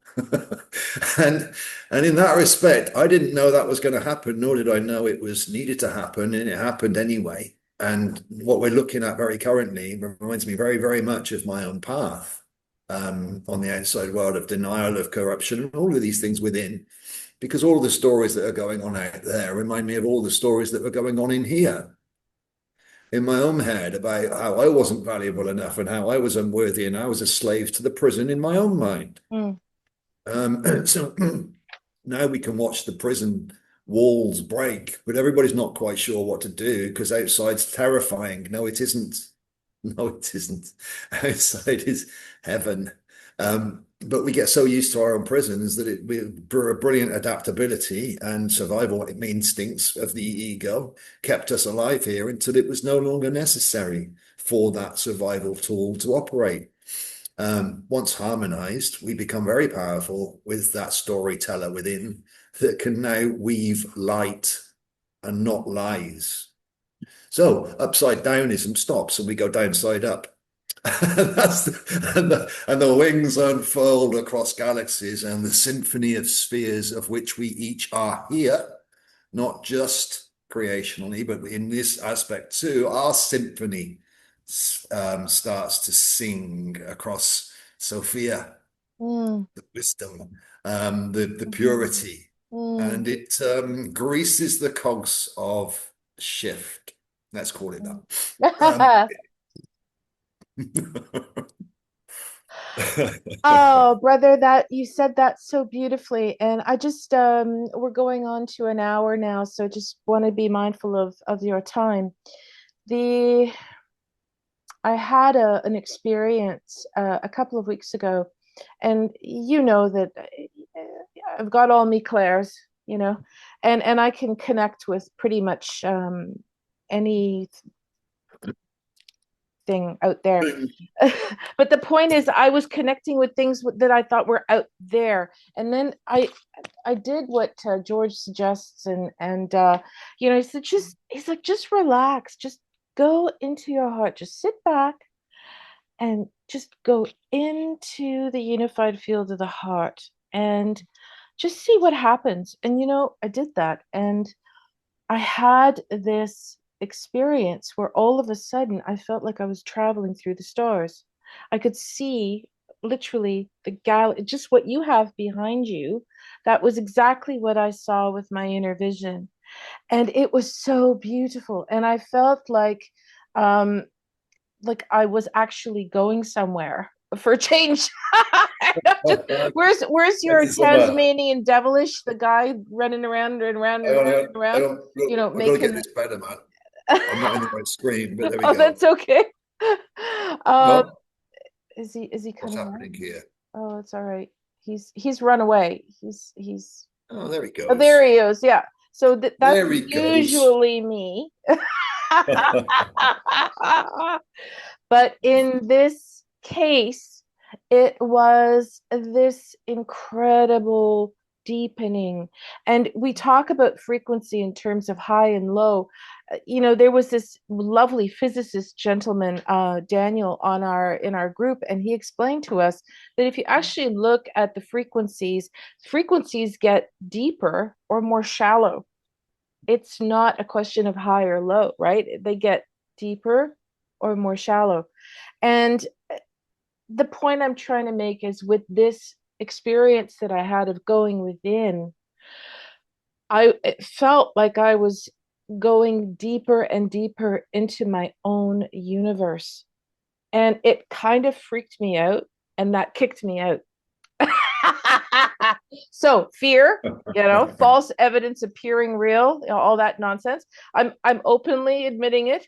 and and in that respect, I didn't know that was going to happen, nor did I know it was needed to happen, and it happened anyway. And what we're looking at very currently reminds me very much of my own path on the outside world of denial, of corruption, and all of these things within. Because all of the stories that are going on out there remind me of all the stories that were going on in here, in my own head, about how I wasn't valuable enough and how I was unworthy and I was a slave to the prison in my own mind. Mm. So now we can watch the prison walls break, but everybody's not quite sure what to do because outside's terrifying. No, it isn't. No, it isn't. Outside is heaven. But we get so used to our own prisons that we're a brilliant adaptability and survival instincts of the ego kept us alive here until it was no longer necessary for that survival tool to operate. Once harmonized, we become very powerful with that storyteller within that can now weave light and not lies. So upside downism stops and we go downside up. And the wings unfold across galaxies and the symphony of spheres of which we each are here, not just creationally, but in this aspect too, our symphony starts to sing across Sophia, the wisdom, the purity, and it greases the cogs of shift. Let's call it that. Oh, brother, that you said that so beautifully. And I just we're going on to an hour now, so just want to be mindful of your time. The I had an experience a couple of weeks ago, and you know that I've got all me clairs, and I can connect with pretty much any thing out there. But the point is, I was connecting with things that I thought were out there, and then I did what George suggests, and he's like, just relax, just go into your heart, just sit back and just go into the unified field of the heart and just see what happens. And I did that, and I had this experience where all of a sudden I felt like I was traveling through the stars. I could see literally just what you have behind you. That was exactly what I saw with my inner vision. And it was so beautiful. And I felt um, like I was actually going somewhere for a change. Where's your Tasmanian devilish, the guy running around and around and around and around, I've got to get this better, man. I'm not in the right screen, but there we Oh, go. that's okay. No, Is he what's coming happening out? here? Oh, it's all right. He's run away. He's Oh, there he Oh, there goes. he is. Yeah. So that's There he goes. usually me. But in this case, it was this incredible deepening. And we talk about frequency in terms of high and low. There was this lovely physicist gentleman, Daniel, in our group, and he explained to us that if you actually look at the frequencies get deeper or more shallow. It's not a question of high or low, right? They get deeper or more shallow. And the point I'm trying to make is with this experience that I had of going within, it felt like I was going deeper and deeper into my own universe. And it kind of freaked me out, and that kicked me out. So fear, false evidence appearing real, all that nonsense. I'm openly admitting it,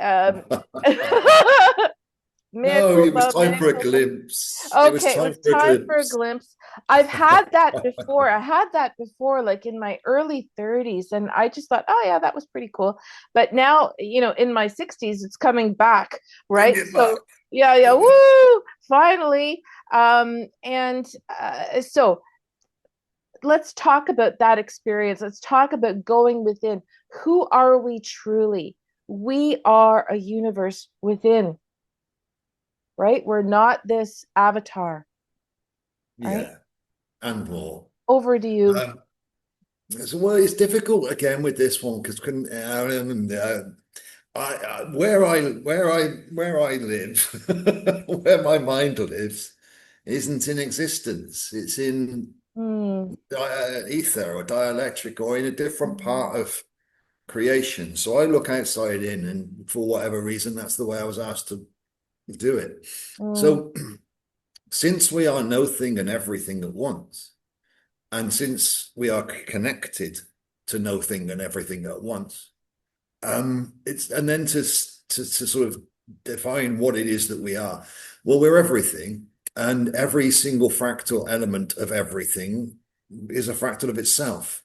um, No, it was time for a mea glimpse. It was Okay, it time was for a time for a glimpse. glimpse. I've had that before. I had that before, like in my early 30s, and I just thought, oh yeah, that was pretty cool. But now, in my 60s, it's coming back, Bring right? it back. So yeah, yeah, woo, finally. And so let's talk about that experience. Let's talk about going within. Who are we truly? We are a universe within, right? We're not this avatar, right? Yeah, and more. Over to you. Um, well, it's difficult again with this one because where I live, where my mind lives, isn't in existence. It's in Mm, ether or dielectric or in a different part of creation. So I look outside in, and for whatever reason, that's the way I was asked to do it. mm, So since we are no thing and everything at once, and since we are connected to no thing and everything at once, it's and then to sort of define what it is that we are. Well, we're everything, and every single fractal element of everything is a fractal of itself.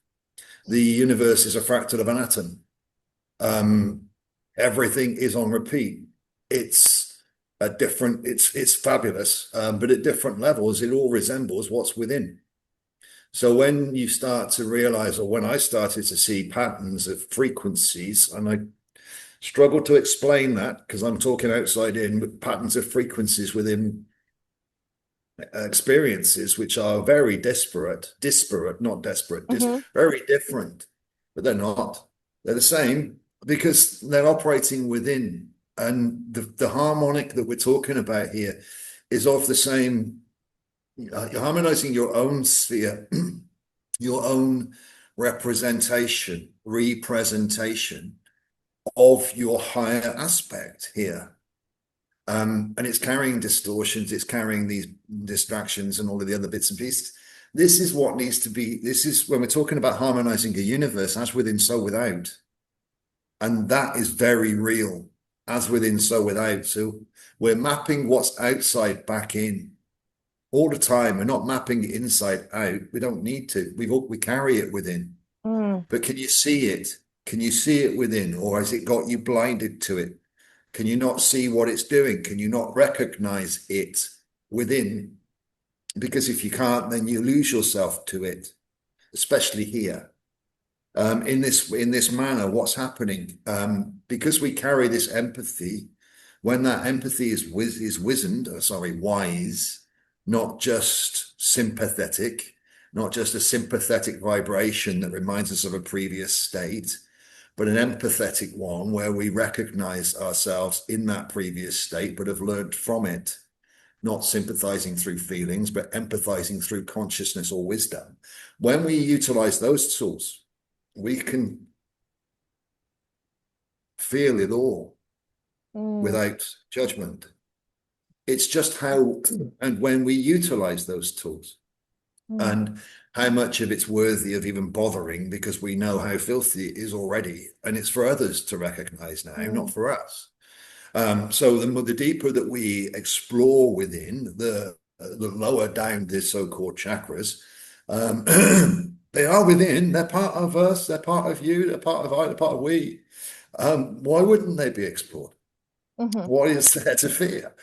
The universe is a fractal of an atom. Um, Everything is on repeat. It's it's fabulous, but at different levels, it all resembles what's within. So when you start to realize, or when I started to see patterns of frequencies, and I struggle to explain that because I'm talking outside in, but patterns of frequencies within experiences which are very disparate, not desperate, mhm, very different, but they're not. They're the same because they're operating within. And the harmonic that we're talking about here is of the same, you're harmonizing your own sphere, your own representation of your higher aspect here. And it's carrying distortions, it's carrying these distractions and all of the other bits and pieces. This is what needs to be, this is when we're talking about harmonizing a universe, as within, so without. And that is very real, as within, so without. So we're mapping what's outside back in all the time. We're not mapping it inside out. We don't need to. We carry it within. mm, But can you see it? Can you see it within, or has it got you blinded to it? Can you not see what it's doing? Can you not recognize it within? Because if you can't, then you lose yourself to it, especially here. In this manner, what's happening? Because we carry this empathy, when that empathy is wizened, wise, not just sympathetic, not just a sympathetic vibration that reminds us of a previous state, but an empathetic one where we recognize ourselves in that previous state, but have learned from it, not sympathizing through feelings, but empathizing through consciousness or wisdom. When we utilize those tools, we can feel it all mm, without judgment. It's just how, and when we utilize those tools, mm, and how much of it's worthy of even bothering because we know how filthy it is already, and it's for others to recognize now, not mm, for us. So the deeper that we explore within, the lower down the so-called chakras, they are within. They're part of us. They're part of you. They're part of I. They're part of we. Why wouldn't they be explored? mhm, What is there to fear?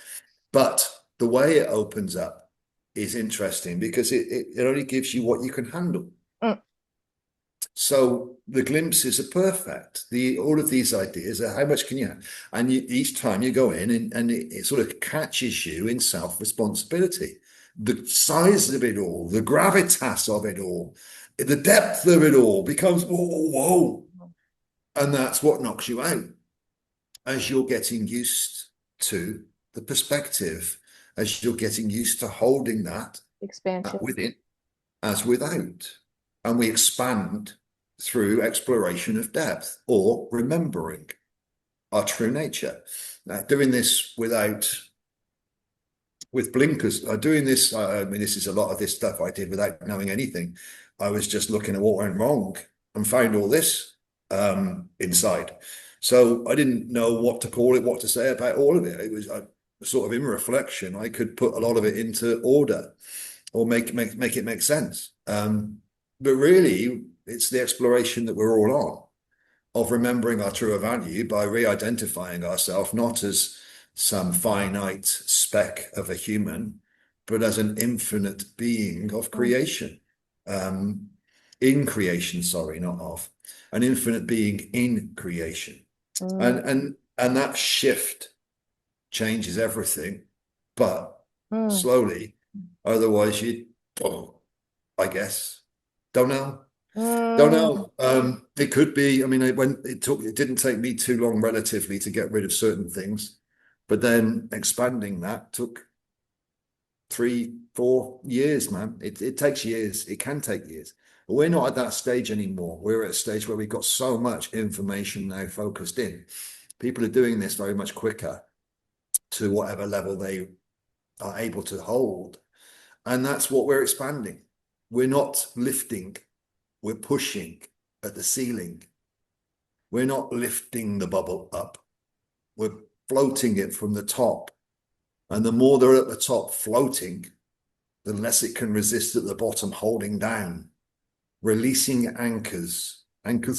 But the way it opens up is interesting because it only gives you what you can handle. mm, So the glimpses are perfect. All of these ideas are how much can you have? And each time you go in and it sort of catches you in self-responsibility. The size of it all, the gravitas of it all, the depth of it all becomes whoa, whoa. And that's what knocks you out as you're getting used to the perspective, as you're getting used to holding that expansion. within as without. And we expand through exploration of depth or remembering our true nature. Doing this without with blinkers. Doing this, I mean, this is a lot of this stuff I did without knowing anything. I was just looking at what went wrong and found all this inside. So I didn't know what to call it, what to say about all of it. It was sort of in reflection, I could put a lot of it into order or make it make sense. But really, it's the exploration that we're all on of remembering our truer value by re-identifying ourselves not as some finite speck of a human, but as an infinite being of creation. In creation, sorry, not of. An infinite being in creation. And that shift changes everything, but slowly. Otherwise, I guess, don't know. Don't know. It could be. I mean, it didn't take me too long relatively to get rid of certain things, but then expanding that took 3-4 years, man. It takes years. It can take years. But we're not at that stage anymore. We're at a stage where we've got so much information now focused in. People are doing this very much quicker to whatever level they are able to hold. And that's what we're expanding. We're not lifting, we're pushing at the ceiling. We're not lifting the bubble up. We're floating it from the top. And the more they're at the top floating, the less it can resist at the bottom holding down, releasing anchors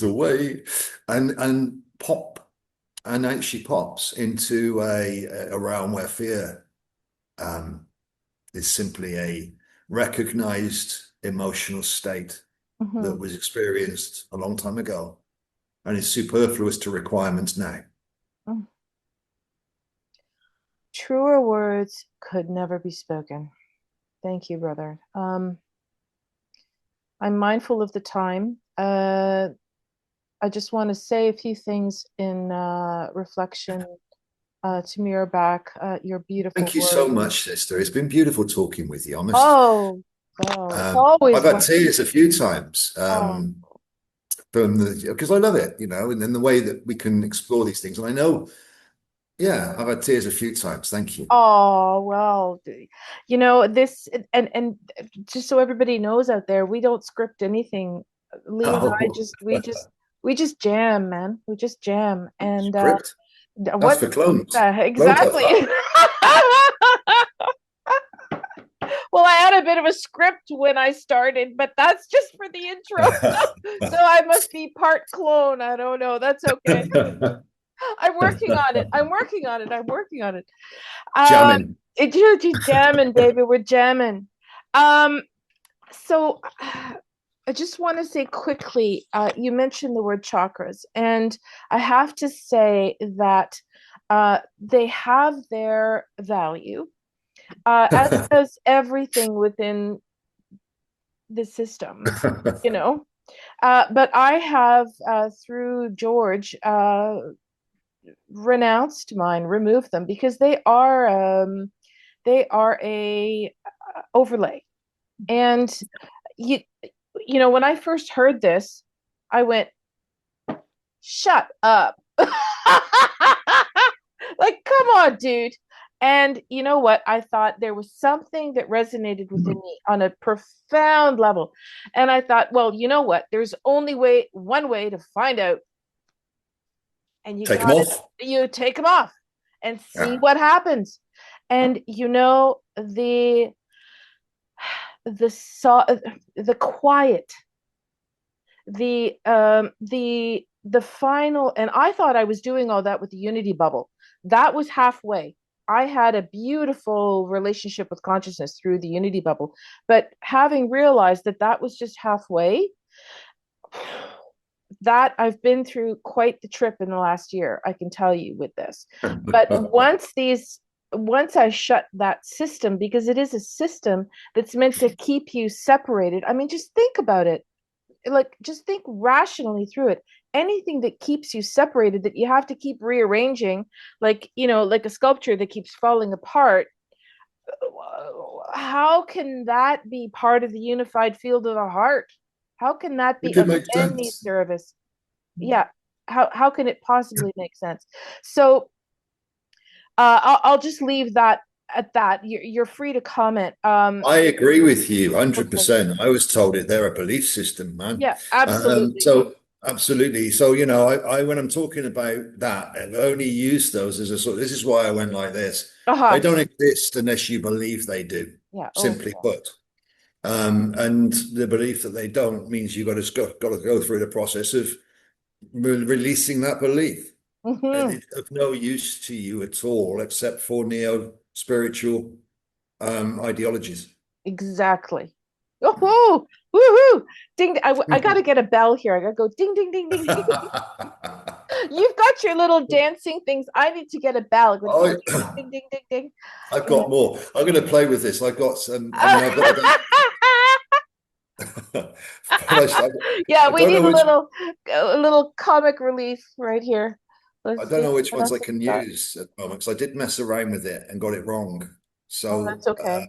away, and pop. And out she pops into a realm where fear is simply a recognized emotional state that was experienced a long time ago and is superfluous to requirements now. Truer words could never be spoken. Thank you, brother. I'm mindful of the time. I just want to say a few things in reflection to mirror back your beautiful Thank you words. so much, sister. It's been beautiful talking with you. It's always I've had tears a few times because I love it, and then the way that we can explore these things. And I know, yeah, I've had tears a few times. Thank you. Oh, well, this and just so everybody knows out there, we don't script anything. Lee and I we just jam, man. We just jam. And Script? That's for clones. Exactly. Well, I had a bit of a script when I started, but that's just for the intro. So I must be part clone. I don't know. That's okay. I'm working on it. Jamming. Jamming, baby. We're jamming. So I just want to say quickly, you mentioned the word chakras, and I have to say that they have their value, as does everything within the system, But I have, through George, renounced mine, removed them, because they are a overlay. And when I first heard this, I went, shut up. Like, come on, dude. And you know what? I thought there was something that resonated within me on a profound level. And I thought, well, you know what? There's only one way to find out. And you take them off and see what happens. And the quiet, the final, and I thought I was doing all that with the unity bubble. That was halfway. I had a beautiful relationship with consciousness through the unity bubble, but having realized that was just halfway, that I've been through quite the trip in the last year, I can tell you, with this. But once I shut that system, because it is a system that's meant to keep you separated. I mean, just think about it. Like, just think rationally through it. Anything that keeps you separated, that you have to keep rearranging, like a sculpture that keeps falling apart, how can that be part of the unified field of the heart? How can that be of any service? Yeah. How can it possibly make sense? So I'll just leave that at that. You're free to comment. I agree with you Okay. 100%. I was told it. They're a belief system, man. Yeah, absolutely. So absolutely. So, I when I'm talking about that, I only use those as a sort. This is why I went like this. They Uh-huh. don't exist unless you believe they do, Yeah. Oh, simply put. And the belief that they don't means you've got to go through the process of releasing that belief. And hmm it's of no use to you at all, except for neo-spiritual ideologies. exactly. Oh, woohoo! Ding! I got to get a bell here. I got to go ding, ding, ding, ding, ding. You've got your little dancing things. I need to get a bell. Go ding, I, ding, ding, ding, ding, ding, I've ding. got more. I'm going to play with this. I've got some. I mean, I've got. Yeah, I we don't need know which. a little comic relief right here. I Let's don't see know which what ones else I have can we got. use at the moment because I did mess around with it and got it wrong. Oh, So, that's okay.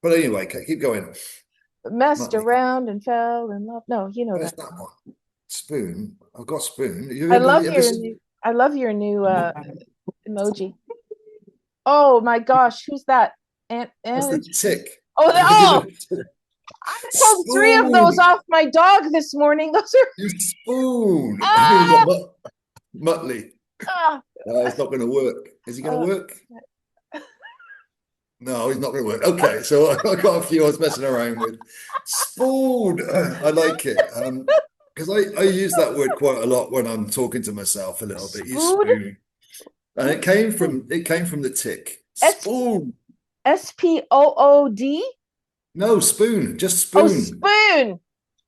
but anyway, keep going. Messed Muttley. around and fell in love. No, you know Where's that. that one? Spoon. I've got spoon. I love You ever your seen? new. I love your new emoji. Oh my gosh, who's that? That's the Aunt. tick. Oh, oh! I pulled three of those Spoon. off my dog this morning. Those are You spoon. We've got ah, Muttley. ah, It's not going to work. Is he going to uh, work? No, he's not going to work. Okay, so I got a few I was messing around with. Spoon. I like it. Because I use that word quite a lot when I'm talking to myself a little bit. You spoon. spoon. And What? it came from the tick. S Spoon. SPOOD. No, spoon, just Oh, spoon. spoon.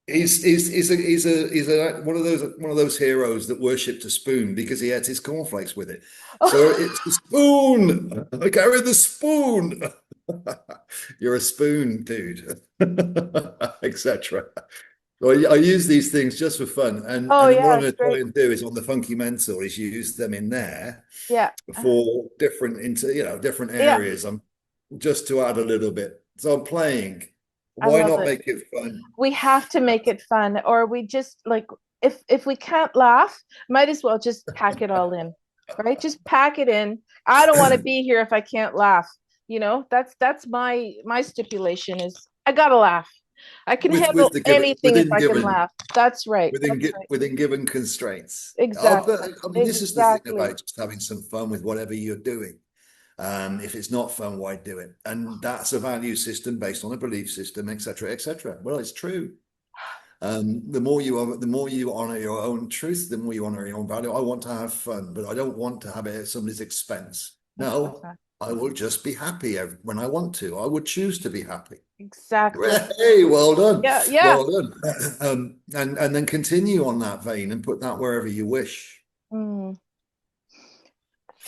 He's one of those heroes that worshipped a spoon because he had his cornflakes with it. So it's the spoon. I carry the spoon. You're a spoon, dude, etc. So I use these things just for fun, Oh and what yeah, I'm it's going to try great. and do is on the funky mental is use them in there Yeah, for different yeah. areas. I'm just to add a little bit. So I'm playing. I Why love not it. make it fun? We have to make it fun, or we just like if we can't laugh, might as well just pack it all in, right? Just pack it in. I don't want to be here if I can't laugh. That's my stipulation is I gotta laugh. I can handle With the given anything if I can laugh. That's right. That's right. within given constraints. But Exactly. I mean, this is the thing Exactly. about just having some fun with whatever you're doing. If it's not fun, why do it? And that's a value system based on a belief system, etc., etc. Well, it's true. The more you honor your own truth, the more you honor your own value. I want to have fun, but I don't want to have it at somebody's expense. No, I will just be happy when I want to. I would choose to be happy. Exactly. Hey, well done. Yeah, yeah. Well done. And then continue on that vein and put that wherever you wish. Mm,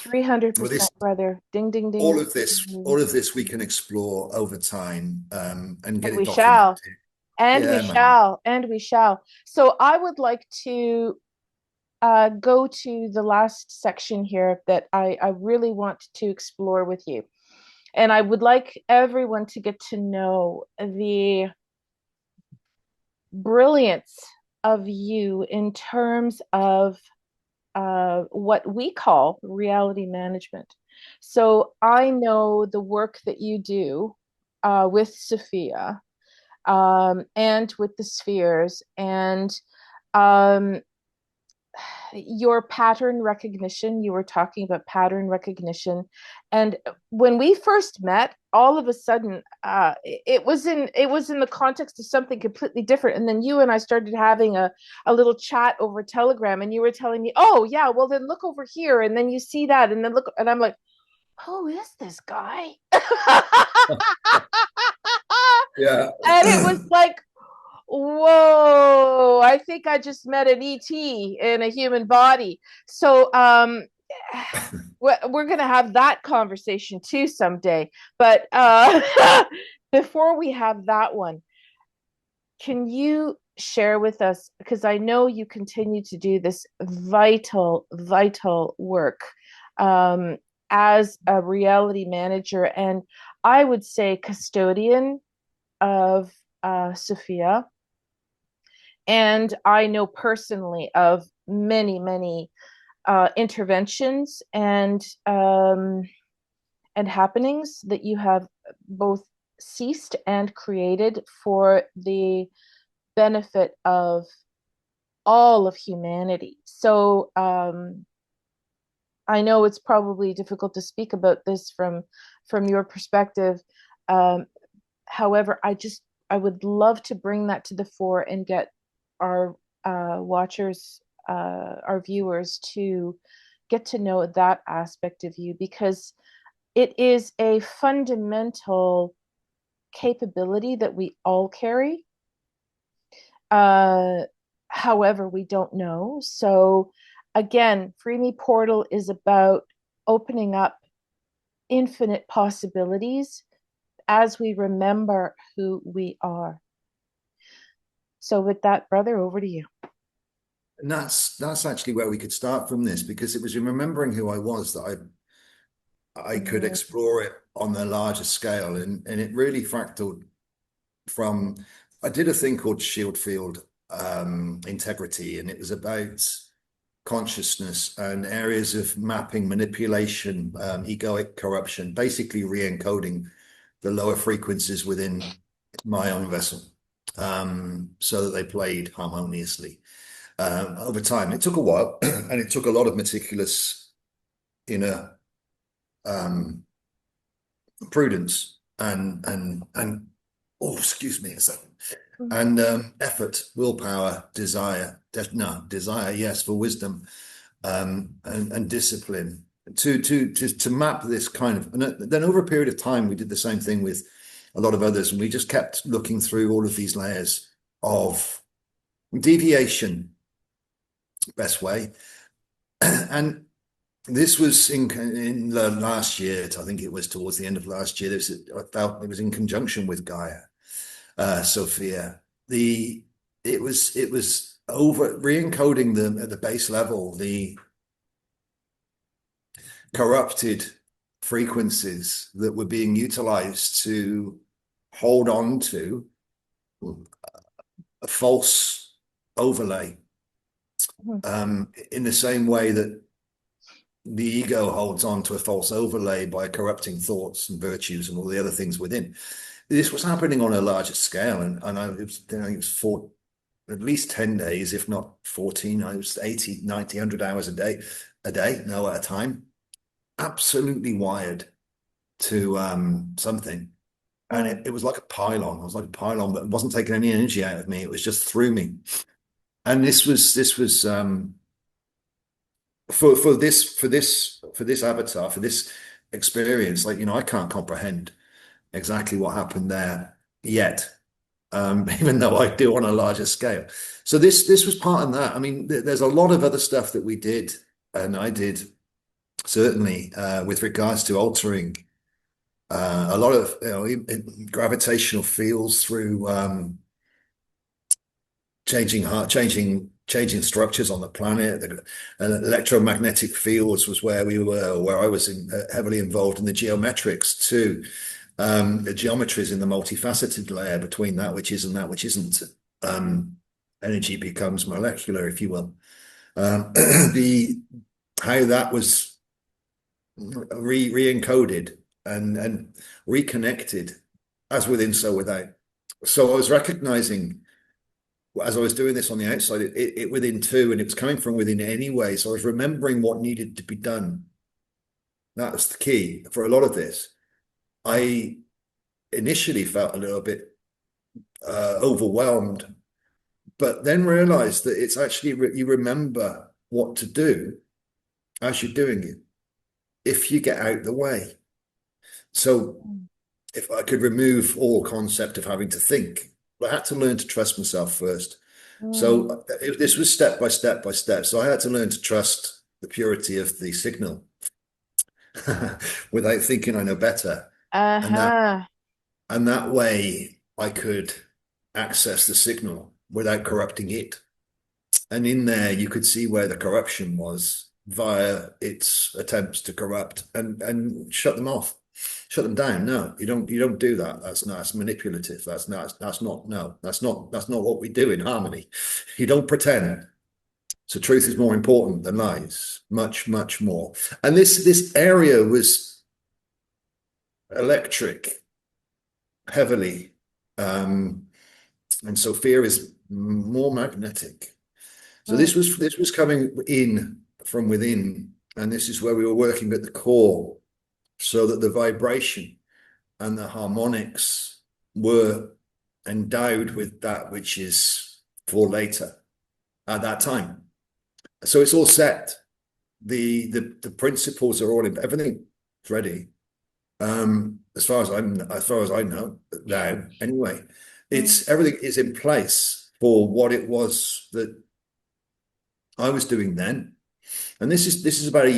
With 300%, this, brother. Ding, ding, ding. all of this we can explore over time and And get it we shall. documented. And we Yeah, man. shall. And we shall. So I would like to go to the last section here that I really want to explore with you. And I would like everyone to get to know the brilliance of you in terms of what we call reality management. So I know the work that you do with Sophia and with the spheres and um, your pattern recognition. You were talking about pattern recognition, and when we first met, all of a sudden, it was in the context of something completely different. And then you and I started having a little chat over Telegram, and you were telling me, "Oh yeah, well then look over here, and then you see that, and then look," and I'm like, "Who is this guy?" Yeah. And it was like, whoa, I think I just met an ET in a human body. So we're going to have that conversation too someday. But before we have that one, can you share with us, because I know you continue to do this vital work um, as a reality manager, and I would say custodian of Sophia. And I know personally of many interventions and and happenings that you have both ceased and created for the benefit of all of humanity. So I know it's probably difficult to speak about this from your perspective. However, I would love to bring that to the fore and get our watchers, our viewers, to get to know that aspect of you, because it is a fundamental capability that we all carry. However, we don't know. So again, FreeMePortal is about opening up infinite possibilities as we remember who we are. So with that, brother, over to you. And that's actually where we could start from this, because it was in remembering who I was that I could explore it on a larger scale, and it really fractaled from, I did a thing called Shield Field Integrity, and it was about consciousness and areas of mapping, manipulation, egoic corruption, basically re-encoding the lower frequencies within my own vessel, so that they played harmoniously. Over time, it took a while, and it took a lot of meticulous inner prudence and oh, excuse me a second, and effort, willpower, desire, yes, for wisdom, and discipline to map this kind of. And then over a period of time, we did the same thing with a lot of others, and we just kept looking through all of these layers of deviation, best way. And this was in the last year, I think it was towards the end of last year. I felt it was in conjunction with Gaia, Sophia. It was over re-encoding them at the base level, the corrupted frequencies that were being utilized to hold on to a false overlay, in the same way that the ego holds on to a false overlay by corrupting thoughts and virtues and all the other things within. This was happening on a larger scale, and it was for at least 10 days, if not 14. I was 80, 90, 100 hours a day, no, at a time. Absolutely wired to something. And it was like a pylon. It was like a pylon, but it wasn't taking any energy out of me. It was just through me. And this was for this avatar, for this experience, like, I can't comprehend exactly what happened there yet, even though I do on a larger scale. So this was part of that. I mean, there's a lot of other stuff that we did, and I did, certainly, with regards to altering a lot of gravitational fields through changing structures on the planet. Electromagnetic fields was where I was heavily involved in the geometrics too. The geometries in the multifaceted layer between that which is and that which isn't. Energy becomes molecular, if you will. How that was re-encoded and reconnected, as within, so without. So I was recognizing, as I was doing this on the outside, it within too, and it was coming from within anyway. So I was remembering what needed to be done. That was the key for a lot of this. I initially felt a little bit overwhelmed, but then realized that it's actually you remember what to do as you're doing it, if you get out of the way. So if I could remove all concept of having to think, I had to learn to trust myself first. So this was step by step by step. So I had to learn to trust the purity of the signal without thinking I know better. And that way I could access the signal without corrupting it. And in there, you could see where the corruption was via its attempts to corrupt and shut them off. Shut them down. No, you don't do that. That's manipulative. That's not what we do in harmony. You don't pretend. So truth is more important than lies. Much, much more. And this area was electric heavily, and Sophia is more magnetic. So Mm. this was coming in from within, and this is where we were working at the core, so that the vibration and the harmonics were endowed with that which is for later at that time. So it's all set. The principles are all in, everything's ready. As far as I know now, anyway, Mm. it's everything is in place for what it was that I was doing then. And this is about a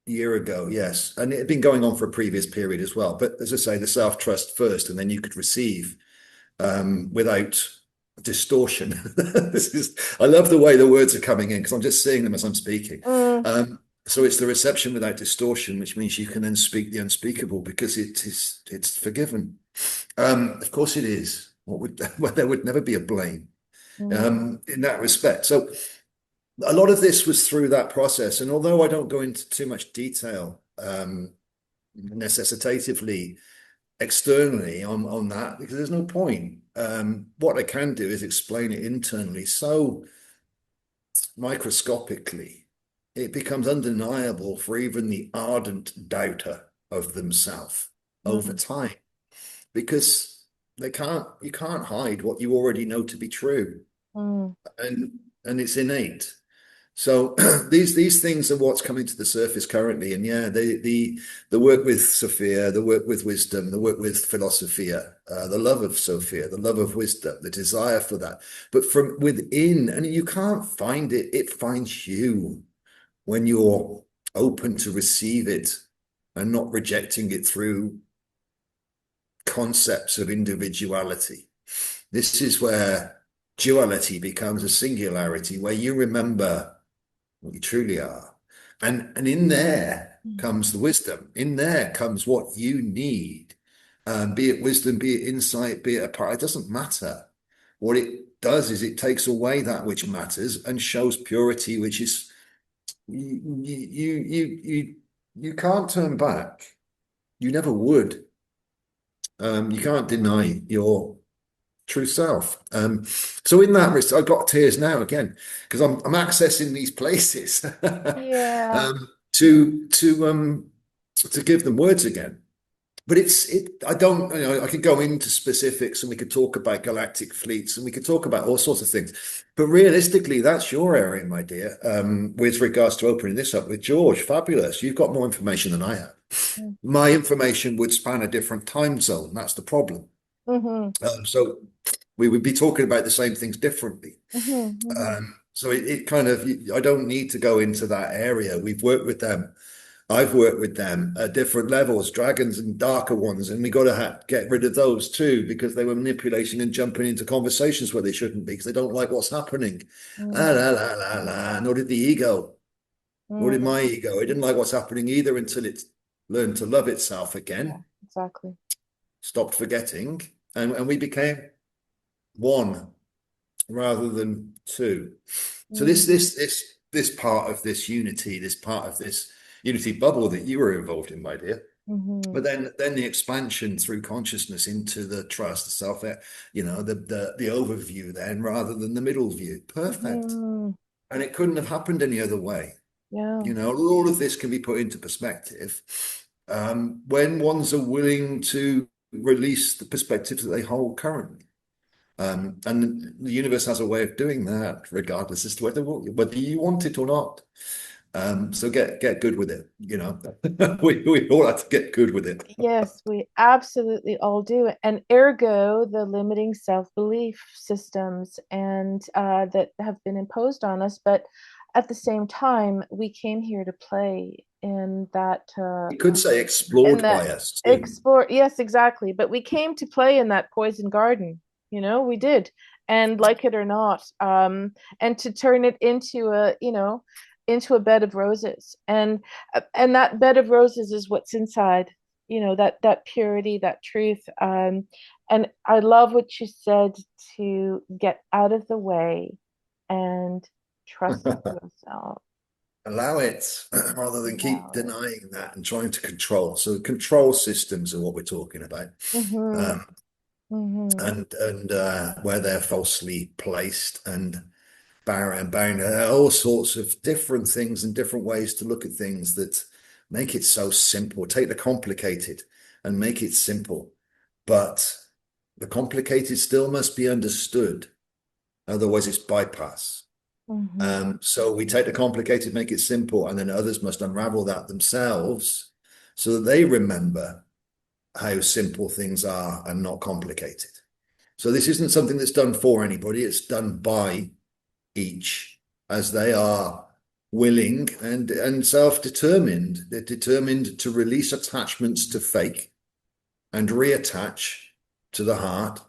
year ago, yes. And it had been going on for a previous period as well. But as I say, the self-trust first, and then you could receive without distortion. I love the way the words are coming in because I'm just seeing them as I'm speaking. Mm. So it's the reception without distortion, which means you can then speak the unspeakable because it's forgiven. Of course it is. Well, there would never be a blame Mm. in that respect. So a lot of this was through that process. And although I don't go into too much detail necessitatively externally on that, because there's no point. What I can do is explain it internally so microscopically, it becomes undeniable for even the ardent doubter of themselves over Mm. time, because you can't hide what you already know to be true, Mm. and it's innate. So these things are what's coming to the surface currently, and yeah, the work with Sophia, the work with wisdom, the work with philosophia, the love of Sophia, the love of wisdom, the desire for that, but from within, and you can't find it; it finds you when you're open to receive it and not rejecting it through concepts of individuality. This is where duality becomes a singularity, where you remember what you truly are. And in there comes the wisdom. In there comes what you need. Be it wisdom, be it insight, be it a power, it doesn't matter. What it does is it takes away that which matters and shows purity, which is you can't turn back. You never would. You can't deny your true self. So in that respect, I've got tears now again because I'm accessing these places Yeah. to give them words again. But I don't, I could go into specifics and we could talk about galactic fleets and we could talk about all sorts of things. But realistically, that's your area, my dear, with regards to opening this up with George. Fabulous. You've got more information than I have. My information would span a different time zone. That's the problem. Mm-hmm. So we would be talking about the same things differently. Mm-hmm. Mm-hmm. So it kind of, I don't need to go into that area. We've worked with them. I've worked with them at different levels, dragons and darker ones, and we got to get rid of those too because they were manipulating and jumping into conversations where they shouldn't be because they don't like what's happening. La Mm. la la la la. Nor did the ego, nor did Mm. my ego. It didn't like what's happening either until it learned to love itself Yeah, again, exactly. stopped forgetting, and we became one rather than two. So Mm. this part of this unity, this part of this unity bubble that you were involved in, my dear. Mm-hmm. But then the expansion through consciousness into the trust, the self, the overview then rather than the middle view. Perfect. Mm. And it couldn't have happened any other way. Yeah. All of this can be put into perspective when ones are willing to release the perspectives that they hold currently. And the universe has a way of doing that, regardless as to whether you want it or not. So get good with it. We all have to get good with it. Yes, we absolutely all do. And ergo, the limiting self-belief systems and that have been imposed on us. But at the same time, we came here to play You could say in explored that by us too. explore. Yes, exactly. But we came to play in that poison garden. We did, and like it or not, and to turn it into a bed of roses, and that bed of roses is what's inside, that purity, that truth. And I love what you said, to get out of the way and trust yourself. Allow it rather than keep Allow it. denying that and trying to control. So control systems are what we're talking about. Mm-hmm. Um, Mm-hmm. and where they're falsely placed and bound, all sorts of different things and different ways to look at things that make it so simple. Take the complicated and make it simple, but the complicated still must be understood. Otherwise, it's bypass. Mm-hmm. So we take the complicated, make it simple, and then others must unravel that themselves so that they remember how simple things are and not complicated. So this isn't something that's done for anybody, it's done by each as they are willing and self-determined. They're determined to release attachments to fake and reattach to the heart,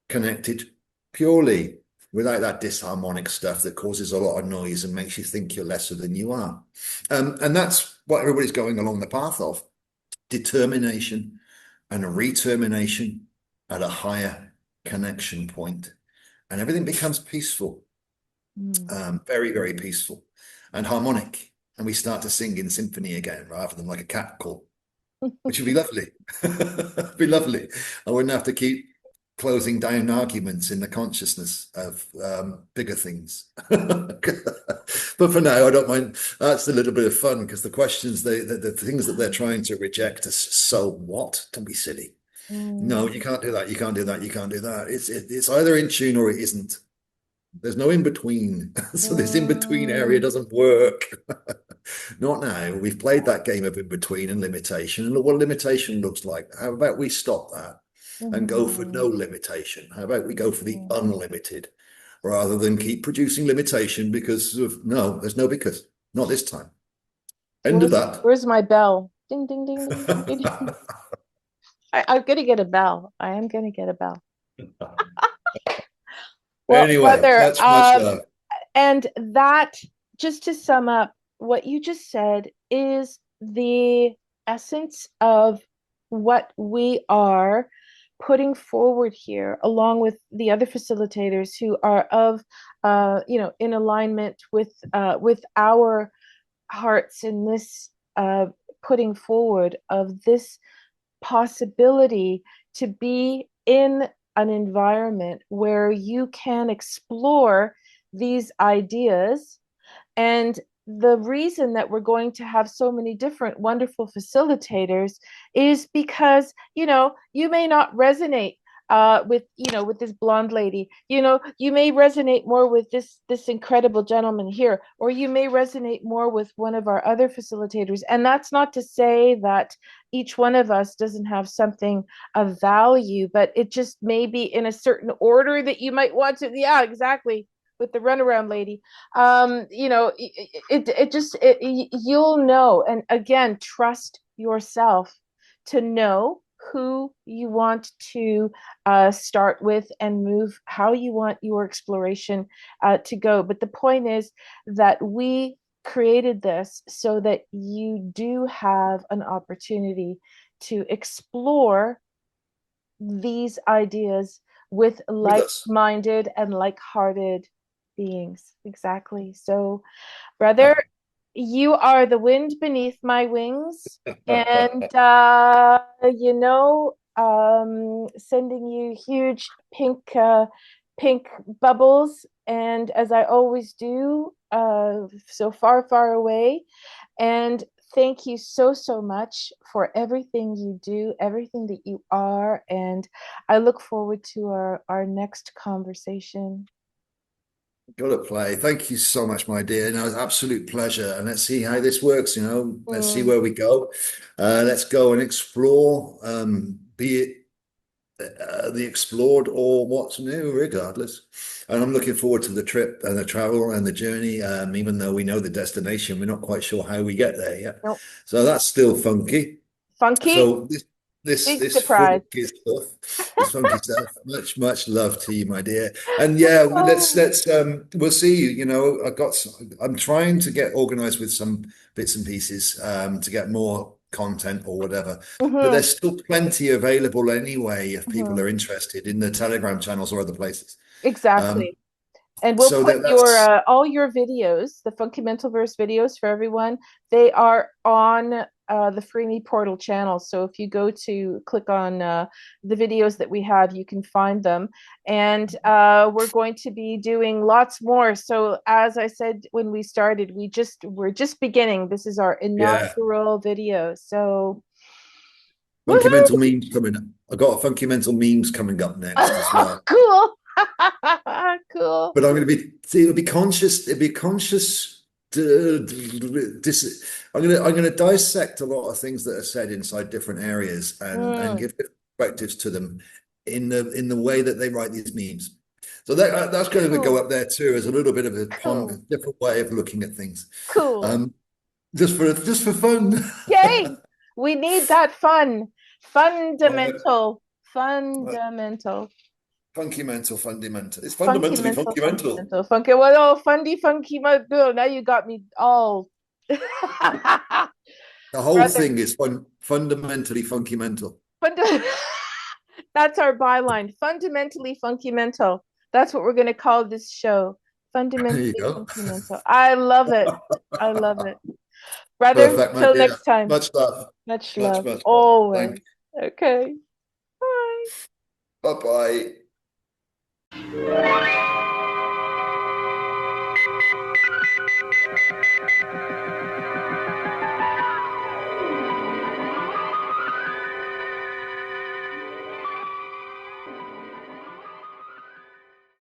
connected purely without that disharmonic stuff that causes a lot of noise and makes you think you're lesser than you are. And that's what everybody's going along the path of: determination and a retermination at a higher connection point. And everything becomes peaceful, very, very peaceful and harmonic. And we start to sing in symphony again rather than like a cat call, which would be lovely. It'd be lovely. I wouldn't have to keep closing down arguments in the consciousness of bigger things. But for now, I don't mind. That's a little bit of fun because the questions, the things that they're trying to reject are so what? Don't be silly. No, you can't do that. You can't do that. You can't do that. It's either in tune or it isn't. There's no in between. So this in between area doesn't work. Not now. We've played that game of in between and limitation, and look what limitation looks like. How about we stop that and go for no limitation? How about we go for the unlimited rather than keep producing limitation because of no, there's no because. Not this time. End of that. Where's my bell? Ding, ding, ding, ding, ding, ding. I'm gonna get a bell. I am gonna get a bell. Well, Anyway, brother, that's much love. and that, just to sum up, what you just said is the essence of what we are putting forward here, along with the other facilitators who are of, in alignment with our hearts in this putting forward of this possibility to be in an environment where you can explore these ideas. And the reason that we're going to have so many different wonderful facilitators is because, you may not resonate with this blonde lady. You may resonate more with this incredible gentleman here, or you may resonate more with one of our other facilitators. And that's not to say that each one of us doesn't have something of value, but it just may be in a certain order that you might want to. Yeah, exactly. With the runaround lady, you'll know. And again, trust yourself to know who you want to start with and move how you want your exploration to go. But the point is that we created this so that you do have an opportunity to explore these ideas with With us. like-minded and like-hearted beings. Exactly. So, brother, you are the wind beneath my wings, and sending you huge pink bubbles, and as I always do, so far, far away. And thank you so much for everything you do, everything that you are, and I look forward to our next conversation. Got to play. Thank you so much, my dear. No, it's an absolute pleasure. And let's see how this works. Let's see where we go. Let's go and explore, be it the explored or what's new, regardless. And I'm looking forward to the trip and the travel and the journey. Even though we know the destination, we're not quite sure how we get there yet. Nope. So that's still funky. Funky. So Big this surprise. funky stuff, this funky stuff. Much love to you, my dear. And yeah, let's we'll see. I'm trying to get organized with some bits and pieces to get more content or whatever. But Mhm, there's still plenty available anyway if people mhm. are interested in the Telegram channels or other places. Um, Exactly. And we'll So put that's all your videos, the Funky Mentalverse videos for everyone. They are on the FreeMePortal channel. So if you go to click on the videos that we have, you can find them. And we're going to be doing lots more. So as I said when we started, we're just beginning. This is our inaugural video. So funky woohoo! mental memes coming up. I've got funky mental memes coming up next as well. Cool. Cool. But I'm going to be, it'll be conscious. It'll be conscious. I'm going to dissect a lot of things that are said inside different areas and give perspectives to them in the way that they write these memes. So that's going to go up there too as a little bit of a different way of looking at things. Cool. Just for fun. Yay! We need that fun. Fundamental. Funky mental, fundamental. It's fundamentally funky mental. Funky, well, fundy, funky mental. Now you got me all. The whole thing is fundamentally funky mental. That's our byline. Fundamentally funky mental. That's what we're going to call this show. Fundamentally funky mental. I love it. I love it. Brother, Perfect, till next time. Much love. Much love. Much Always. Thank you. Okay. Bye. Bye-bye.